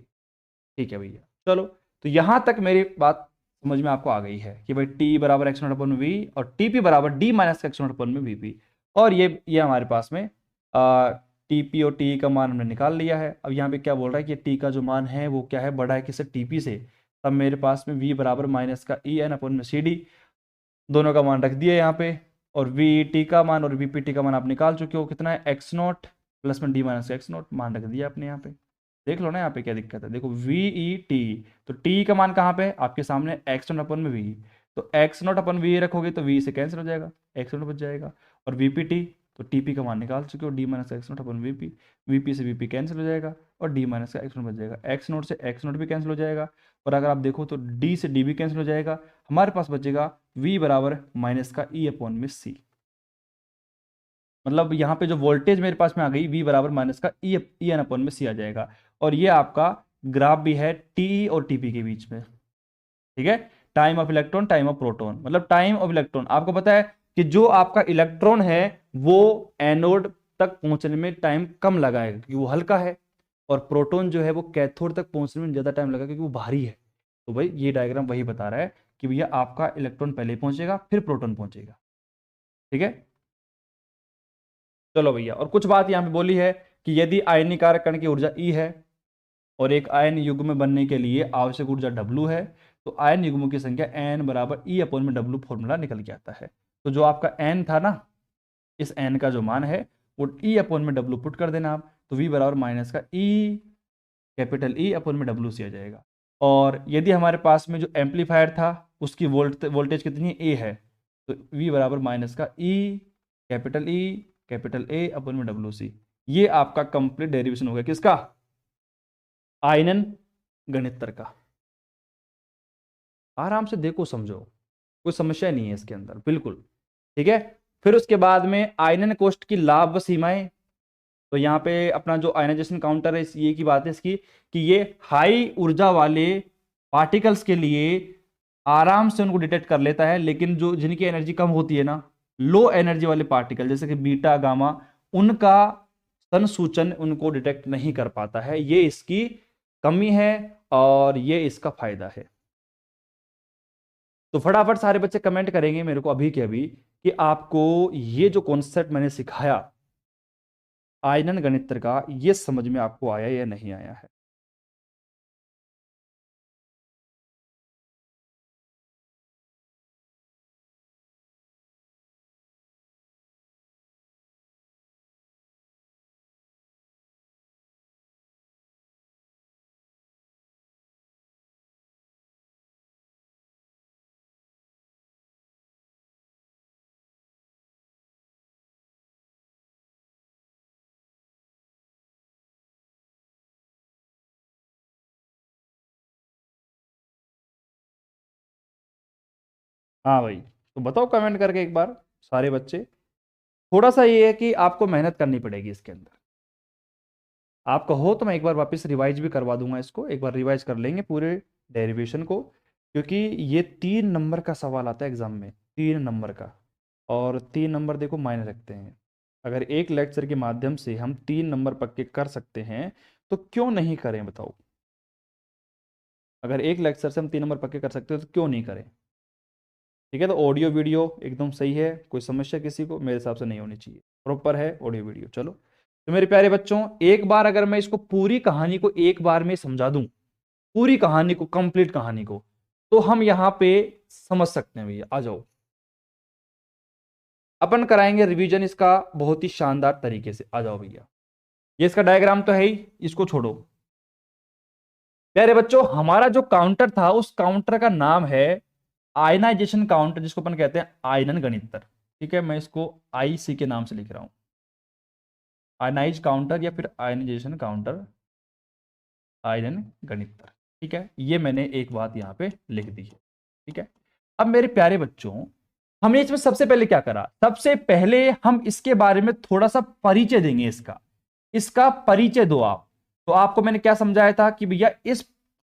ठीक है भैया, चलो तो यहां तक मेरी बात समझ में आपको आ गई है कि भाई टी बराबर एक्स नॉट अपॉन वी और टीपी बराबर D minus x not upon में वीपी। और ये हमारे पास में टीपी और टी का मान हमने निकाल लिया है। अब यहाँ पे क्या बोल रहा है कि टी का जो मान है वो क्या है, बड़ा है किससे, टीपी से। तब मेरे पास में वी बराबर माइनस का ई एन अपॉन में सी डी, दोनों का मान रख दिया यहाँ पे। और वी टी का मान और वीपीटी का मान आप निकाल चुके हो, कितना है एक्स नॉट प्लस में डी माइनस एक्स नॉट, मान रख दिया आपने यहाँ पे। देख लो ना यहाँ पे क्या दिक्कत है, देखो वी ई टी, तो टी का मान कहाँ पे है आपके सामने, एक्स नॉट अपन में वी। तो एक्स नॉट अपन वी रखोगे तो वी से कैंसिल हो जाएगा, एक्स नॉट बच जाएगा। और वीपी टी, तो टीपी का मान निकाल चुके हो, D minus x not upon VP, VP से वीपी कैंसिल हो जाएगा, और डी माइनस का एक्स नॉट बच जाएगा। एक्स नॉट से एक्स नॉट भी कैंसिल हो जाएगा, और अगर आप देखो तो डी से डी भी कैंसिल हो जाएगा। हमारे पास बचेगा वी बराबर माइनस का ई अपॉन में सी। मतलब यहाँ पे जो वोल्टेज मेरे पास में आ गई वी बराबर माइनस का ई एन अपॉन में सी आ जाएगा। और ये आपका ग्राफ भी है टी और टीपी के बीच में, ठीक है। Time of electron, time of proton, मतलब टाइम ऑफ इलेक्ट्रॉन आपको पता है कि जो आपका इलेक्ट्रॉन है वो एनोड तक पहुंचने में टाइम कम लगाएगा क्योंकि वो हल्का है, और प्रोटॉन जो है वो कैथोड तक पहुंचने में ज्यादा टाइम लगेगा क्योंकि वो भारी है। तो भाई ये डायग्राम वही बता रहा है कि भैया आपका इलेक्ट्रॉन पहले पहुंचेगा फिर प्रोटॉन पहुंचेगा, ठीक है। चलो भैया, और कुछ बात यहाँ पे बोली है कि यदि आयनीकारक कण की ऊर्जा ई है और एक आयन युग्म बनने के लिए आवश्यक ऊर्जा W है, तो आयन युग्मों की संख्या n बराबर ई अपॉन में W फॉर्मूला निकल के आता है। तो जो आपका n था ना, इस n का जो मान है वो ई अपॉन में W पुट कर देना आप, तो v बराबर माइनस का ई कैपिटल ई अपॉन में W से आ जाएगा। और यदि हमारे पास में जो एम्पलीफायर था उसकी वोल्टेज कितनी है, ए है, तो V बराबर माइनस का E कैपिटल ए अपन में WC। ये आपका कंप्लीट डेरिवेशन हो गया किसका, आयनन गणित्र का। आराम से देखो समझो, कोई समस्या नहीं है इसके अंदर, बिल्कुल ठीक है। फिर उसके बाद में आयनन कोष्ठ की लाभ व सीमाएं, तो यहाँ पे अपना जो आयनाइजेशन काउंटर है ये की बात है इसकी कि ये हाई ऊर्जा वाले पार्टिकल्स के लिए आराम से उनको डिटेक्ट कर लेता है, लेकिन जो जिनकी एनर्जी कम होती है ना, लो एनर्जी वाले पार्टिकल जैसे कि बीटा गामा, उनका संसूचन उनको डिटेक्ट नहीं कर पाता है। ये इसकी कमी है और ये इसका फायदा है। तो फटाफट सारे बच्चे कमेंट करेंगे मेरे को अभी के अभी कि आपको ये जो कॉन्सेप्ट मैंने सिखाया आयनन गणित्र का, ये समझ में आपको आया या नहीं आया है। हाँ भाई, तो बताओ कमेंट करके एक बार सारे बच्चे। थोड़ा सा ये है कि आपको मेहनत करनी पड़ेगी इसके अंदर। आप कहो तो मैं एक बार वापस रिवाइज भी करवा दूंगा इसको, एक बार रिवाइज कर लेंगे पूरे डेरिवेशन को, क्योंकि ये 3 नंबर का सवाल आता है एग्जाम में, 3 नंबर का। और 3 नंबर देखो मायने रखते हैं। अगर एक लेक्चर के माध्यम से हम 3 नंबर पक्के कर सकते हैं तो क्यों नहीं करें बताओ। अगर एक लेक्चर से हम 3 नंबर पक्के कर सकते हैं तो क्यों नहीं करें। ठीक है, तो ऑडियो वीडियो एकदम सही है, कोई समस्या किसी को मेरे हिसाब से नहीं होनी चाहिए, प्रॉपर है ऑडियो वीडियो। चलो, तो मेरे प्यारे बच्चों, एक बार अगर मैं इसको पूरी कहानी को एक बार में समझा दूं, पूरी कहानी को, कंप्लीट कहानी को, तो हम यहां पे समझ सकते हैं भैया। आ जाओ, अपन कराएंगे रिवीजन इसका बहुत ही शानदार तरीके से। आ जाओ भैया, ये इसका डायग्राम तो है ही, इसको छोड़ो। प्यारे बच्चों, हमारा जो काउंटर था उस काउंटर का नाम है आयनाइजेशन काउंटर, जिसको अपन कहते हैं आयनन गणित्र। ठीक है, मैं इसको आईसी के नाम से लिख रहा हूं, आयनाइज काउंटर या फिर आयनाइजेशन काउंटर, आयनन गणित्र। ठीक है, ये मैंने एक बात यहां पे लिख दी है। ठीक है, अब मेरे प्यारे बच्चों, हमने इसमें सबसे पहले क्या करा, सबसे पहले हम इसके बारे में थोड़ा सा परिचय देंगे। इसका इसका परिचय दो आप। तो आपको मैंने क्या समझाया था कि भैया इस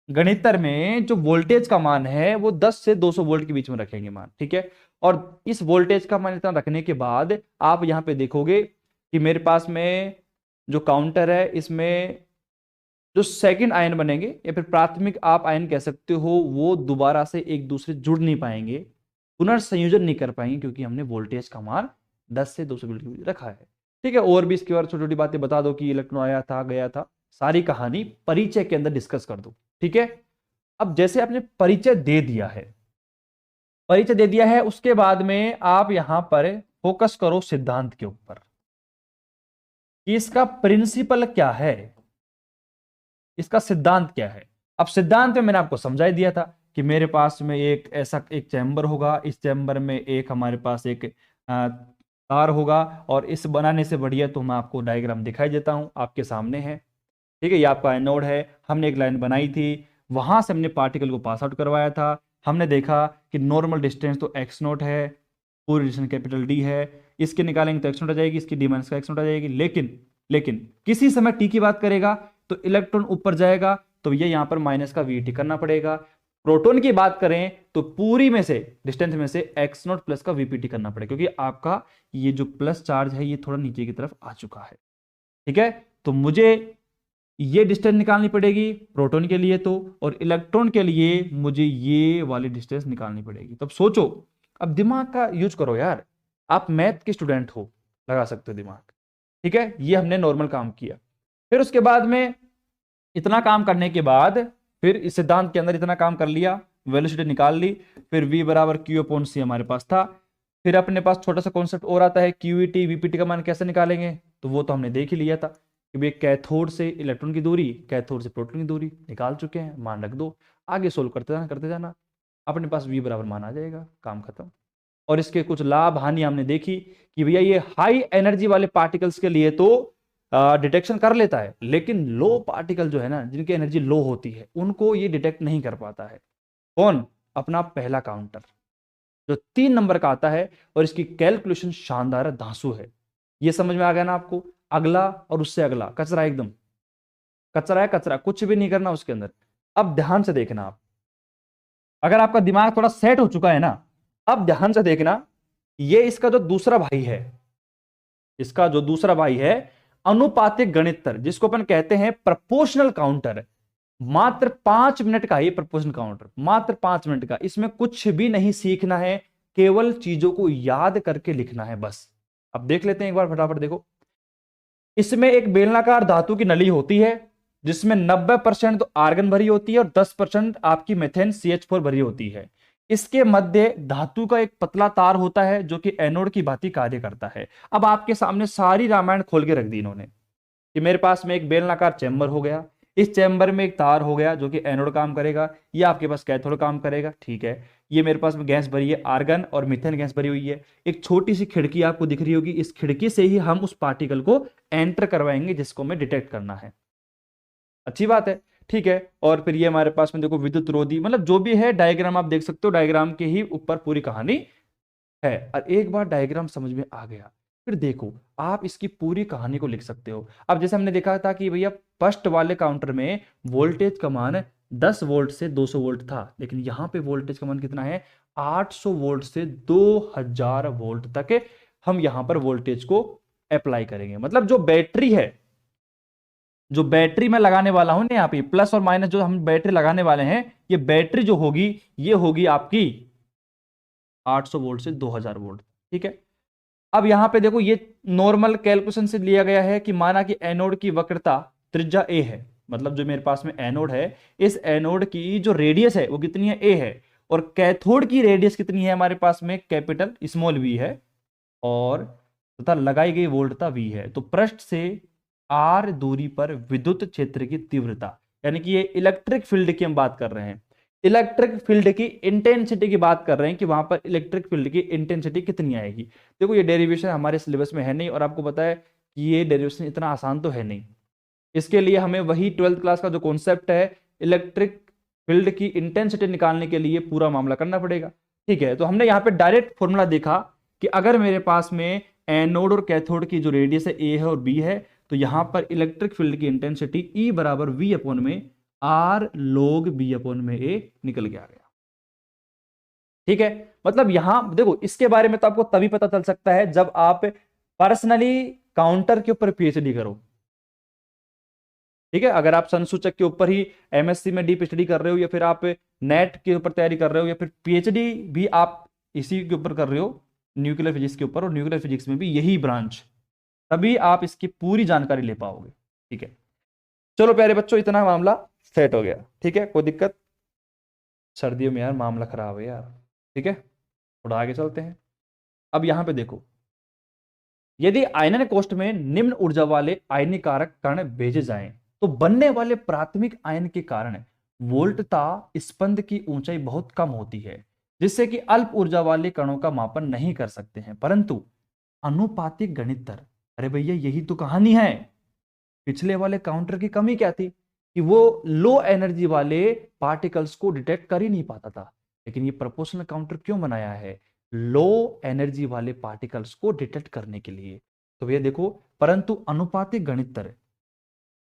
गणित्र में जो वोल्टेज का मान है वो 10 से 200 वोल्ट के बीच में रखेंगे मान। ठीक है, और इस वोल्टेज का मान इतना रखने के बाद आप यहां पे देखोगे कि मेरे पास में जो काउंटर है, इसमें जो सेकंड आयन बनेंगे या फिर प्राथमिक आप आयन कह सकते हो, वो दोबारा से एक दूसरे जुड़ नहीं पाएंगे, पुनर्संयोजन नहीं कर पाएंगे, क्योंकि हमने वोल्टेज का मान 10 से 200 वोल्ट के बीच रखा है। ठीक है, और भी इसके बारे छोटी छोटी बातें बता दो कि इलेक्ट्रॉन आया था गया था, सारी कहानी परिचय के अंदर डिस्कस कर दो। ठीक है, अब जैसे आपने परिचय दे दिया है, परिचय दे दिया है, उसके बाद में आप यहां पर फोकस करो सिद्धांत के ऊपर कि इसका प्रिंसिपल क्या है, इसका सिद्धांत क्या है। अब सिद्धांत में मैंने आपको समझा दिया था कि मेरे पास में एक ऐसा एक चैम्बर होगा, इस चैम्बर में एक हमारे पास एक तार होगा, और इस बनाने से बढ़िया तो मैं आपको डायग्राम दिखाई देता हूं, आपके सामने है। ठीक है, ये आपका एनोड है, हमने एक लाइन बनाई थी, वहां से हमने पार्टिकल को पास आउट करवाया था। हमने देखा कि नॉर्मल डिस्टेंस तो एक्स नोट है, पूरी डिस्टेंस कैपिटल डी है, इसके निकालेंगे तो एक्स नोट आ जाएगी, इसकी डी माइनस का एक्स नोट आ जाएगी। लेकिन लेकिन किसी समय टी की बात करेगा तो इलेक्ट्रॉन ऊपर जाएगा, तो ये यहां पर माइनस का वीटी करना पड़ेगा। प्रोटॉन की बात करें तो पूरी में से डिस्टेंस में से एक्स नोट प्लस का वीपीटी करना पड़ेगा, क्योंकि आपका ये जो प्लस चार्ज है ये थोड़ा नीचे की तरफ आ चुका है। ठीक है, तो मुझे ये डिस्टेंस निकालनी पड़ेगी प्रोटॉन के लिए, तो और इलेक्ट्रॉन के लिए मुझे ये वाली डिस्टेंस निकालनी पड़ेगी। तब सोचो, अब दिमाग का यूज करो यार, आप मैथ के स्टूडेंट हो, लगा सकते हो दिमाग। ठीक है, ये हमने नॉर्मल काम किया। फिर उसके बाद में इतना काम करने के बाद, फिर इस सिद्धांत के अंदर इतना काम कर लिया, वेलोसिटी निकाल ली, फिर v बराबर क्यू अपॉन सी हमारे पास था। फिर अपने पास छोटा सा कॉन्सेप्ट और आता है, क्यूईटी वीपीटी का मान कैसे निकालेंगे, तो वो तो हमने देख ही लिया था कि भाई कैथोड से इलेक्ट्रॉन की दूरी, कैथोड से प्रोटॉन की दूरी निकाल चुके हैं, मान रख दो, आगे सोल्व करते जाना करते जाना। अपने पास V बराबर मान आ जाएगा, काम खत्म। और इसके कुछ लाभ हानि हमने देखी कि भैया ये हाई एनर्जी वाले पार्टिकल्स के लिए तो डिटेक्शन कर लेता है, लेकिन लो पार्टिकल जो है ना, जिनकी एनर्जी लो होती है, उनको ये डिटेक्ट नहीं कर पाता है। कौन? अपना पहला काउंटर जो 3 नंबर का आता है, और इसकी कैलकुलेशन शानदार है, धांसू है। ये समझ में आ गया ना आपको? अगला और उससे अगला कचरा, एकदम कचरा है, कचरा, कुछ भी नहीं करना उसके अंदर। अब ध्यान से देखना आप, अगर आपका दिमाग थोड़ा सेट हो चुका है ना, अब ध्यान से देखना, ये इसका जो दूसरा भाई है, इसका जो दूसरा भाई है अनुपातिक गणिततर, जिसको अपन कहते हैं प्रपोर्शनल काउंटर। मात्र 5 मिनट का ये प्रपोर्शनल काउंटर, मात्र 5 मिनट का। इसमें कुछ भी नहीं सीखना है, केवल चीजों को याद करके लिखना है बस। अब देख लेते हैं एक बार फटाफट, देखो। इसमें एक बेलनाकार धातु की नली होती है, जिसमें 90% तो आर्गन भरी होती है और 10% आपकी मेथेन CH4 भरी होती है। इसके मध्य धातु का एक पतला तार होता है, जो कि एनोड की भांति कार्य करता है। अब आपके सामने सारी रामायण खोल के रख दी इन्होंने कि मेरे पास में एक बेलनाकार चैम्बर हो गया, इस चैम्बर में एक तार हो गया जो कि एनोड काम करेगा, ये आपके पास कैथोड काम करेगा, ठीक है। ये मेरे पास में गैस भरी है, आर्गन और मीथेन गैस भरी हुई है। एक छोटी सी खिड़की आपको दिख रही होगी, इस खिड़की से ही हम उस पार्टिकल को एंटर करवाएंगे जिसको हमें डिटेक्ट करना है। अच्छी बात है, ठीक है। और फिर ये हमारे पास में देखो विद्युत रोधी, मतलब जो भी है डायग्राम आप देख सकते हो, डायग्राम के ही ऊपर पूरी कहानी है। और एक बार डायग्राम समझ में आ गया, फिर देखो आप इसकी पूरी कहानी को लिख सकते हो। अब जैसे हमने देखा था कि भैया फर्स्ट वाले काउंटर में वोल्टेज का मान 10 वोल्ट से 200 वोल्ट था, लेकिन यहां पे वोल्टेज का मान कितना है? 800 वोल्ट से 2000 वोल्ट तक हम यहां पर वोल्टेज को अप्लाई करेंगे। मतलब जो बैटरी है, जो बैटरी मैं लगाने वाला हूं ना, यहाँ पे प्लस और माइनस जो हम बैटरी लगाने वाले हैं, ये बैटरी जो होगी ये होगी आपकी 800 वोल्ट से 2000 वोल्ट, ठीक है। अब यहां पे देखो, ये नॉर्मल कैलकुलेशन से लिया गया है कि माना कि एनोड की वक्रता त्रिज्या ए है, मतलब जो मेरे पास में एनोड है, इस एनोड की जो रेडियस है वो कितनी है? ए है। और कैथोड की रेडियस कितनी है हमारे पास में? कैपिटल स्मॉल वी है। और तथा लगाई गई वोल्टता वी है। तो पृष्ठ से आर दूरी पर विद्युत क्षेत्र की तीव्रता, यानी कि ये इलेक्ट्रिक फील्ड की हम बात कर रहे हैं, इलेक्ट्रिक फील्ड की इंटेंसिटी की बात कर रहे हैं कि वहां पर इलेक्ट्रिक फील्ड की इंटेंसिटी कितनी आएगी। देखो ये डेरिवेशन हमारे सिलेबस में है नहीं, और आपको पता है कि ये डेरिवेशन इतना आसान तो है नहीं। इसके लिए हमें वही 12th क्लास का जो कॉन्सेप्ट है, इलेक्ट्रिक फील्ड की इंटेंसिटी निकालने के लिए पूरा मामला करना पड़ेगा, ठीक है। तो हमने यहाँ पे डायरेक्ट फॉर्मूला देखा कि अगर मेरे पास में एनोड और कैथोड की जो रेडियस है ए है और बी है, तो यहां पर इलेक्ट्रिक फील्ड की इंटेंसिटी E बराबर V अपॉन में R log B अपॉन में A निकल के आ गया, ठीक है। मतलब यहां देखो, इसके बारे में तो आपको तभी पता चल सकता है जब आप पर्सनली काउंटर के ऊपर PhD करो, ठीक है। अगर आप संसूचक के ऊपर ही MSc में डीप स्टडी कर रहे हो, या फिर आप नेट के ऊपर तैयारी कर रहे हो, या फिर PhD भी आप इसी के ऊपर कर रहे हो, न्यूक्लियर फिजिक्स के ऊपर, और न्यूक्लियर फिजिक्स में भी यही ब्रांच, तभी आप इसकी पूरी जानकारी ले पाओगे, ठीक है। चलो प्यारे बच्चों, इतना मामला सेट हो गया, ठीक है। कोई दिक्कत? सर्दियों में यार मामला खराब है यार, ठीक है। थोड़ा आगे चलते हैं। अब यहां पे देखो, यदि आयनन कोष्ठ में निम्न ऊर्जा वाले आयनीकारक कण भेजे जाएं, तो बनने वाले प्राथमिक आयन के कारण वोल्टता स्पंद की ऊंचाई बहुत कम होती है, जिससे कि अल्प ऊर्जा वाले कणों का मापन नहीं कर सकते हैं। परंतु अनुपातिक गणिततर, अरे भैया यही तो कहानी है। पिछले वाले काउंटर की कमी क्या थी? कि वो लो एनर्जी वाले पार्टिकल्स को डिटेक्ट कर ही नहीं पाता था। लेकिन ये प्रोपोर्शनल काउंटर क्यों बनाया है? लो एनर्जी वाले पार्टिकल्स को डिटेक्ट करने के लिए। तो भैया देखो, परंतु अनुपातिक गणिततर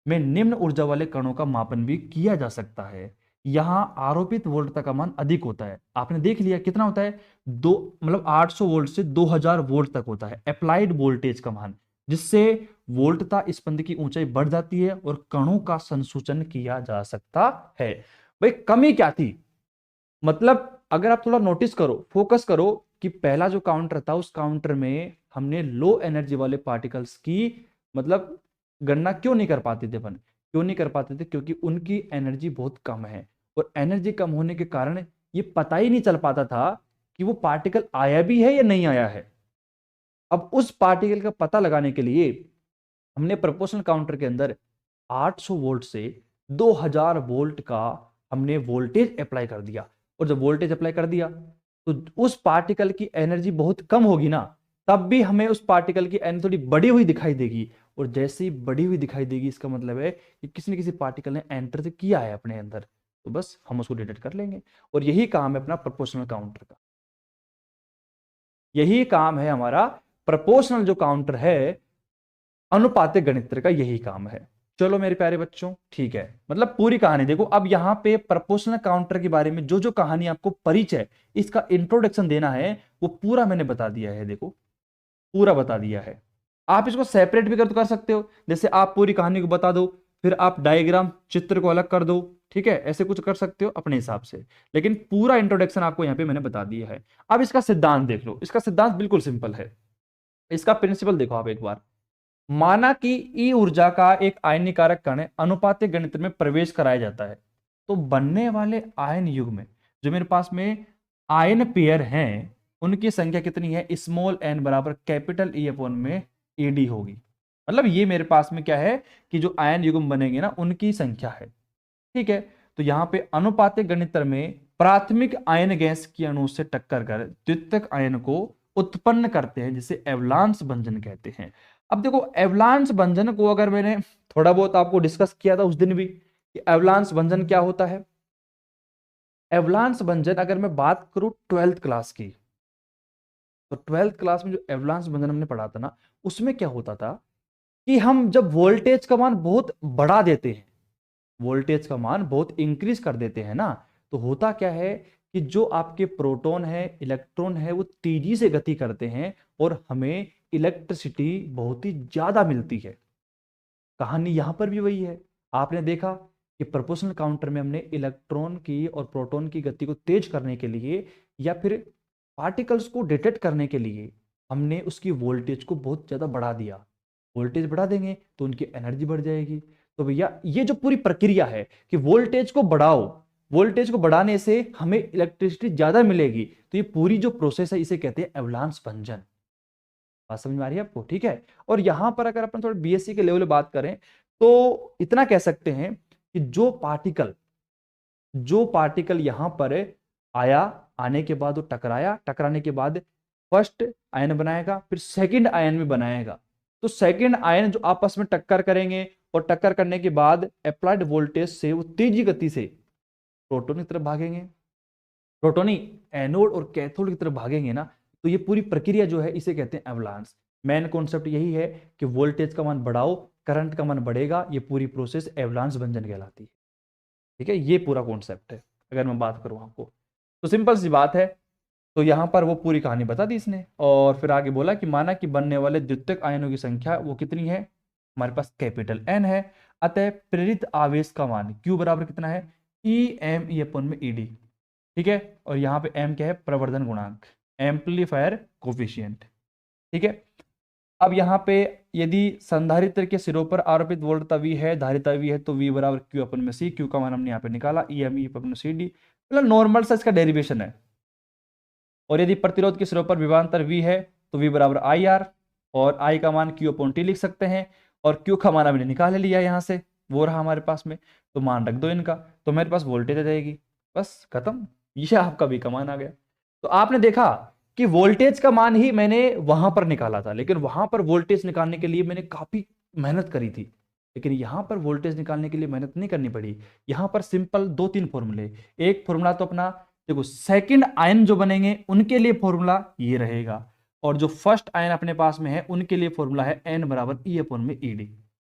में निम्न ऊर्जा वाले कणों का मापन भी किया जा सकता है। यहां आरोपित वोल्टता का मान अधिक होता है। आपने देख लिया कितना होता है, दो, मतलब 800 वोल्ट से 2000 वोल्ट तक होता है अप्लाइड वोल्टेज का मान, जिससे वोल्टता स्पंद की ऊंचाई बढ़ जाती है और कणों का संसूचन किया जा सकता है। भाई कमी क्या थी? मतलब अगर आप थोड़ा नोटिस करो, फोकस करो, कि पहला जो काउंटर था उस काउंटर में हमने लो एनर्जी वाले पार्टिकल्स की मतलब गणना क्यों नहीं कर पाते थे अपन? क्यों नहीं कर पाते थे? क्योंकि उनकी एनर्जी बहुत कम है, और एनर्जी कम होने के कारण ये पता ही नहीं चल पाता था कि वो पार्टिकल आया भी है या नहीं आया है। अब उस पार्टिकल का पता लगाने के लिए हमने प्रोपोर्शनल काउंटर के अंदर 800 वोल्ट से 2000 वोल्ट का हमने वोल्टेज अप्लाई कर दिया। और जब वोल्टेज अप्लाई कर दिया तो उस पार्टिकल की एनर्जी बहुत कम होगी ना, तब भी हमें उस पार्टिकल की एनर्जी थोड़ी बढ़ी हुई दिखाई देगी। और जैसे ही बढ़ी हुई दिखाई देगी इसका मतलब है कि किसी न किसी पार्टिकल ने एंटर तो किया है अपने अंदर, तो बस हम उसको डिटेक्ट कर लेंगे। और यही काम है अपना प्रोपोर्शनल काउंटर का, यही काम है हमारा प्रोपोर्शनल जो काउंटर है, अनुपातिक गणित्र का यही काम है। चलो मेरे प्यारे बच्चों, ठीक है, मतलब पूरी कहानी देखो। अब यहां पे प्रोपोर्शनल काउंटर के बारे में जो जो कहानी आपको परिचय, इसका इंट्रोडक्शन देना है, वो पूरा मैंने बता दिया है। देखो पूरा बता दिया है। आप इसको सेपरेट भी कर सकते हो, जैसे आप पूरी कहानी को बता दो, फिर आप डायग्राम चित्र को अलग कर दो, ठीक है, ऐसे कुछ कर सकते हो अपने हिसाब से। लेकिन पूरा इंट्रोडक्शन आपको यहां पे मैंने बता दिया है। अब इसका सिद्धांत देख लो। इसका सिद्धांत बिल्कुल सिंपल है। इसका प्रिंसिपल देखो आप एक बार। माना कि ई ऊर्जा का एक आयनीकारक कण अनुपातिक गणित्र में प्रवेश कराया जाता है, तो बनने वाले आयन युग्म में जो मेरे पास में आयन पेयर हैं, उनकी संख्या कितनी है, स्मॉल एन बराबर कैपिटल ई अपॉन में ईडी होगी। मतलब ये मेरे पास में क्या है कि जो आयन युग्म बनेंगे ना, उनकी संख्या है। ठीक है, तो यहां पे अनुपातिक गणित्र में प्राथमिक आयन गैस की अणु से टक्कर कर द्वितीयक आयन को उत्पन्न करते हैं, जिसे एवलांस बंधन कहते हैं। अब देखो एवलांस बंधन को अगर मैंने थोड़ा बहुत आपको डिस्कस किया था उस दिन भी कि एवलांस बंधन क्या होता है। एवलांस बंधन अगर मैं बात करूं 12th क्लास की, तो 12th क्लास में जो एवलांस बंधन हमने पढ़ा था ना, उसमें क्या होता था कि हम जब वोल्टेज का मान बहुत बढ़ा देते हैं, वोल्टेज का मान बहुत इंक्रीज कर देते हैं ना, तो होता क्या है कि जो आपके प्रोटॉन है, इलेक्ट्रॉन है, वो तेजी से गति करते हैं और हमें इलेक्ट्रिसिटी बहुत ही ज्यादा मिलती है। कहानी यहां पर भी वही है। आपने देखा कि प्रोपोर्शनल काउंटर में हमने इलेक्ट्रॉन की और प्रोटॉन की गति को तेज करने के लिए या फिर पार्टिकल्स को डिटेक्ट करने के लिए हमने उसकी वोल्टेज को बहुत ज्यादा बढ़ा दिया। वोल्टेज बढ़ा देंगे तो उनकी एनर्जी बढ़ जाएगी। तो भैया ये जो पूरी प्रक्रिया है कि वोल्टेज को बढ़ाओ, वोल्टेज को बढ़ाने से हमें इलेक्ट्रिसिटी ज्यादा मिलेगी, तो ये पूरी जो प्रोसेस है इसे कहते हैं एवलांस भंजन। बात समझ में आ रही है आपको? ठीक है। और यहां पर अगर अपन थोड़ा बीएससी के लेवल पे बात करें तो इतना कह सकते हैं कि जो पार्टिकल यहां पर आया, आने के बाद वो टकराया, टकराने के बाद फर्स्ट आयन बनाएगा, फिर सेकंड आयन भी बनाएगा। तो सेकंड आयन जो आपस में टक्कर करेंगे और टक्कर करने के बाद अप्लाइड वोल्टेज से वो तेजी गति से प्रोटॉन की तरफ भागेंगे, प्रोटॉनी एनोड और कैथोड की तरफ भागेंगे ना। तो ये पूरी प्रक्रिया जो है इसे कहते हैं एवलांस। मेन कॉन्सेप्ट यही है कि वोल्टेज का मान बढ़ाओ, करंट का मान बढ़ेगा, ये पूरी प्रोसेस एवलांस भंजन कहलाती है। ठीक है, ये पूरा कॉन्सेप्ट है अगर मैं बात करूं आपको, तो सिंपल सी बात है। तो यहां पर वो पूरी कहानी बता दी इसने, और फिर आगे बोला कि माना कि बनने वाले द्वितीयक आयनों की संख्या वो कितनी है, हमारे पास कैपिटल एन है। अतः प्रेरित आवेश का मान क्यू बराबर कितना है, ई एम ई अपन में ईडी। ठीक है, और यहाँ पे एम क्या है, प्रवर्धन गुणांक, एम्पलीफायर कोफिशियंट। ठीक है, अब यहाँ पे यदि संधारित्र के सिरों पर आरोपित वोल्टता V है, धारिता V है, तो V बराबर Q अपन में C, Q का मान हमने यहाँ पे निकाला, ई एम ई अपन में सी डी, मतलब नॉर्मल सा इसका डेरिवेशन है। और यदि प्रतिरोध के सिरों पर विभवांतर V है तो V बराबर आई आर, और I का मान Q अपॉन T लिख सकते हैं, और Q का मान हमने निकाल लिया यहाँ से, वो रहा हमारे पास में, तो मान रख दो इनका, तो मेरे पास वोल्टेज आ जाएगी। बस खत्म, ये आपका V का मान आ गया। तो आपने देखा कि वोल्टेज का मान ही मैंने वहां पर निकाला था, लेकिन वहां पर वोल्टेज निकालने के लिए मैंने काफी मेहनत करी थी, लेकिन यहां पर वोल्टेज निकालने के लिए मेहनत नहीं करनी पड़ी। यहां पर सिंपल दो तीन फॉर्मूले, एक फॉर्मूला तो अपना देखो सेकंड आयन जो बनेंगे उनके लिए फॉर्मूला ये रहेगा, और जो फर्स्ट आयन अपने पास में है उनके लिए फॉर्मूला है एन बराबर ई अपॉन में ई डी।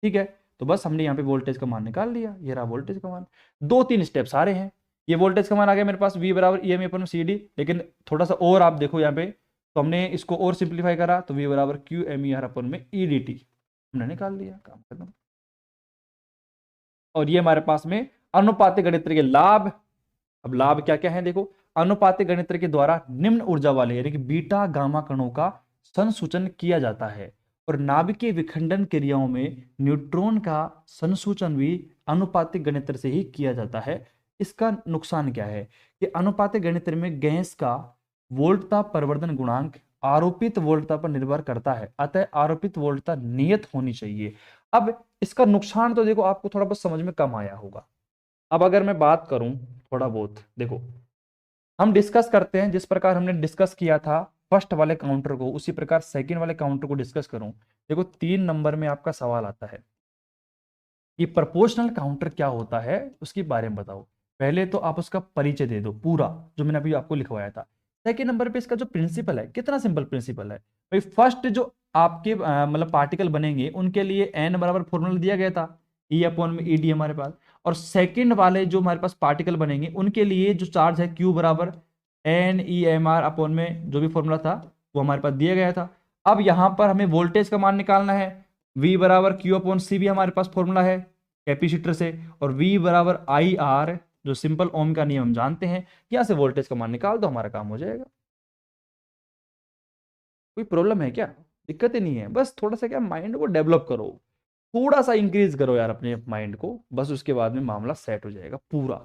ठीक है, तो बस हमने यहाँ पे वोल्टेज का मान निकाल लिया, ये रहा वोल्टेज का मान। दो तीन स्टेप सारे हैं। ये वोल्टेज का मान आ गया मेरे पास V बराबर E M upon C D, लेकिन थोड़ा सा और आप देखो यहाँ पे, तो हमने इसको और सिंप्लीफाई करा, तो V बराबर क्यू एम ई आर अपन में ई डी टी हमने निकाल लिया, काम खत्म। और ये हमारे पास में अनुपातिक गणित्र के लाभ। अब लाभ क्या क्या है देखो, अनुपातिक गणित्र के द्वारा निम्न ऊर्जा वाले यानी कि बीटा गामा कणों का संसूचन किया जाता है, और नाभिकीय विखंडन क्रियाओं में न्यूट्रॉन का संसूचन भी अनुपातिक गणित्र से ही किया जाता है। इसका नुकसान क्या है कि अनुपातिक गणित्र में गैस का वोल्टता परिवर्तन गुणांक आरोपित वोल्टता पर निर्भर करता है, अतः आरोपित वोल्टता नियत होनी चाहिए। अब इसका नुकसान तो देखो आपको थोड़ा बहुत समझ में कम आया होगा। अब अगर मैं बात करूं थोड़ा बहुत, देखो हम डिस्कस करते हैं, जिस प्रकार हमने डिस्कस किया था फर्स्ट वाले काउंटर को, उसी प्रकार सेकंड वाले काउंटर को डिस्कस करूं। देखो 3 नंबर में आपका सवाल आता है कि प्रोपोर्शनल काउंटर क्या होता है, उसके बारे में बताओ। पहले तो आप उसका परिचय दे दो पूरा, जो मैंने अभी आपको लिखवाया था। सेकेंड नंबर पे इसका जो प्रिंसिपल है, कितना सिंपल प्रिंसिपल है भाई। फर्स्ट जो आपके मतलब पार्टिकल बनेंगे उनके लिए एन बराबर फॉर्मूला दिया गया था, ई अपॉन में ई डी हमारे पास। और सेकंड वाले जो हमारे पास पार्टिकल बनेंगे उनके लिए जो चार्ज है क्यू बराबर N E M R upon में जो भी फॉर्मूला था वो हमारे पास दिया गया था। अब यहां पर हमें वोल्टेज का मान निकालना है, V बराबर क्यू अपॉन सी भी हमारे पास फॉर्मूला है कैपेसिटर से, और V बराबर आई आर, जो सिंपल ओम का नियम हम जानते हैं। यहां से वोल्टेज का मान निकाल दो, हमारा काम हो जाएगा। कोई प्रॉब्लम है क्या? दिक्कत ही नहीं है। बस थोड़ा सा क्या माइंड को डेवलप करो, थोड़ा सा इंक्रीज करो यार अपने माइंड को, बस उसके बाद में मामला सेट हो जाएगा पूरा,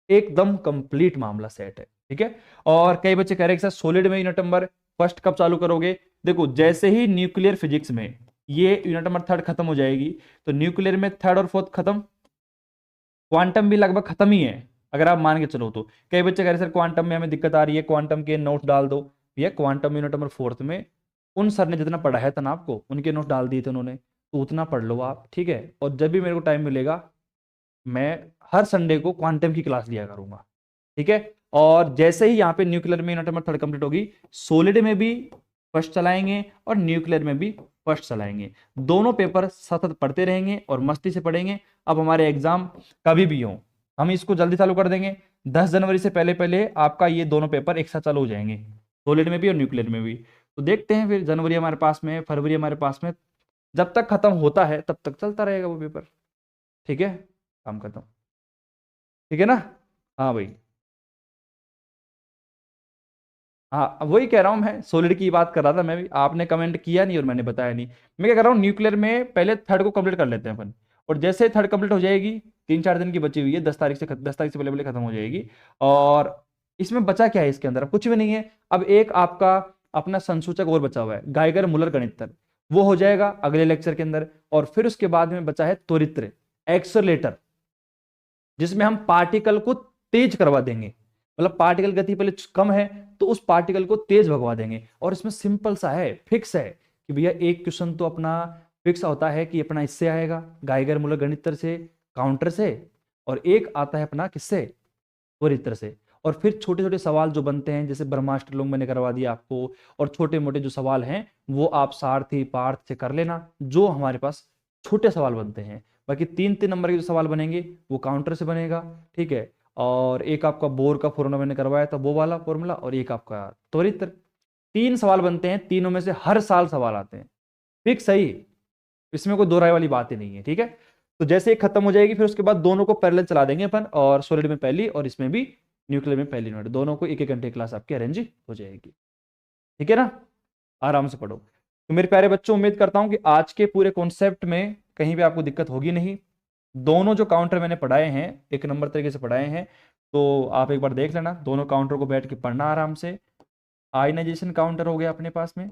एकदम कंप्लीट मामला सेट है। ठीक है। और कई बच्चे कह रहे हैं सर सॉलिड में यूनिट नंबर फर्स्ट कब चालू करोगे? देखो जैसे ही न्यूक्लियर फिजिक्स में ये यूनिट नंबर थर्ड खत्म हो जाएगी, तो न्यूक्लियर में थर्ड और फोर्थ खत्म, क्वांटम भी लगभग खत्म ही है अगर आप मान के चलो तो। कई बच्चे कह रहे हैं सर क्वांटम में हमें दिक्कत आ रही है, क्वांटम के नोट डाल दो। भैया क्वांटम यूनिट नंबर फोर्थ में उन सर ने जितना पढ़ाया था ना आपको, उनके नोट डाल दिए थे उन्होंने, तो उतना पढ़ लो आप। ठीक है। और जब भी मेरे को टाइम मिलेगा मैं हर संडे को क्वांटम की क्लास लिया करूंगा। ठीक है। और जैसे ही यहाँ पे न्यूक्लियर में यूनिट नंबर थर्ड कंप्लीट होगी, सोलिड में भी फर्स्ट चलाएंगे और न्यूक्लियर में भी फर्स्ट चलाएंगे। दोनों पेपर सतत पढ़ते रहेंगे और मस्ती से पढ़ेंगे। अब हमारे एग्जाम कभी भी हो, हम इसको जल्दी चालू कर देंगे। 10 जनवरी से पहले पहले आपका ये दोनों पेपर एक साथ चालू हो जाएंगे, सोलिड में भी और न्यूक्लियर में भी। तो देखते हैं फिर, जनवरी हमारे पास में, फरवरी हमारे पास में, जब तक खत्म होता है तब तक चलता रहेगा वो पेपर। ठीक है। काम खत्म। ठीक है ना? हाँ भाई। हाँ वही कह रहा हूँ, मैं सॉलिड की बात कर रहा था मैं भी, आपने कमेंट किया नहीं और मैंने बताया नहीं। मैं क्या कर रहा हूँ, न्यूक्लियर में पहले थर्ड को कंप्लीट कर लेते हैं अपन, और जैसे थर्ड कंप्लीट हो जाएगी, 3-4 दिन की बची हुई है, 10 तारीख से 10 तारीख से पहले पहले खत्म हो जाएगी। और इसमें बचा क्या है इसके अंदर? अब कुछ भी नहीं है। अब एक आपका अपना संसूचक और बचा हुआ है, गाइगर मुलर गणितत्र, वो हो जाएगा अगले लेक्चर के अंदर। और फिर उसके बाद में बचा है त्वरित्र, एक्सलेटर, जिसमें हम पार्टिकल को तेज करवा देंगे। मतलब पार्टिकल गति पहले कम है तो उस पार्टिकल को तेज भगवा देंगे। और इसमें सिंपल सा है, फिक्स है कि भैया एक क्वेश्चन तो अपना फिक्स होता है कि अपना इससे आएगा गाइगर मूलर गणितत्र से, काउंटर से, और एक आता है अपना किससे, त्वरित्र से। और फिर छोटे छोटे सवाल जो बनते हैं, जैसे ब्रह्मास्त्र लोग मैंने करवा दिया आपको, और छोटे मोटे जो सवाल हैं वो आप सारथी पार्थ से कर लेना, जो हमारे पास छोटे सवाल बनते हैं। बाकी 3-3 नंबर के जो सवाल बनेंगे वो काउंटर से बनेगा। ठीक है। और एक आपका बोर का फॉर्मूला मैंने करवाया था, वो वाला फॉर्मूला, और एक आपका त्वरित्र। 3 सवाल बनते हैं, तीनों में से हर साल सवाल आते हैं, फिक्स सही, इसमें कोई दो राय वाली बात ही नहीं है। ठीक है। तो जैसे एक खत्म हो जाएगी, फिर उसके बाद दोनों को पैरेलल चला देंगे अपन, और सॉलिड में पहली और इसमें भी न्यूक्लियर में पहली यूनिट, दोनों को 1-1 घंटे क्लास आपकी अरेंज हो जाएगी। ठीक है ना? आराम से पढ़ो। तो मेरे प्यारे बच्चों, उम्मीद करता हूं कि आज के पूरे कॉन्सेप्ट में कहीं भी आपको दिक्कत होगी नहीं। दोनों जो काउंटर मैंने पढ़ाए हैं, एक नंबर तरीके से पढ़ाए हैं, तो आप एक बार देख लेना, दोनों काउंटर को बैठ के पढ़ना आराम से। आयनाइजेशन काउंटर हो गया अपने पास में,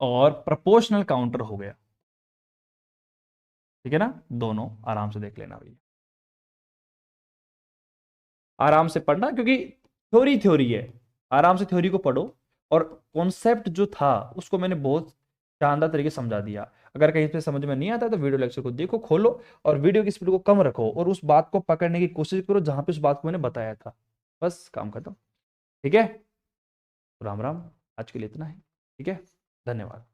और प्रोपोर्शनल काउंटर हो गया। ठीक है ना? दोनों आराम से देख लेना भैया, आराम से पढ़ना, क्योंकि थ्योरी थ्योरी है, आराम से थ्योरी को पढ़ो। और कॉन्सेप्ट जो था उसको मैंने बहुत शानदार तरीके से समझा दिया। अगर कहीं पे समझ में नहीं आता तो वीडियो लेक्चर को देखो, खोलो, और वीडियो की स्पीड को कम रखो, और उस बात को पकड़ने की कोशिश करो जहां पे उस बात को मैंने बताया था। बस काम खत्म। ठीक है। राम राम। आज के लिए इतना है। ठीक है। धन्यवाद।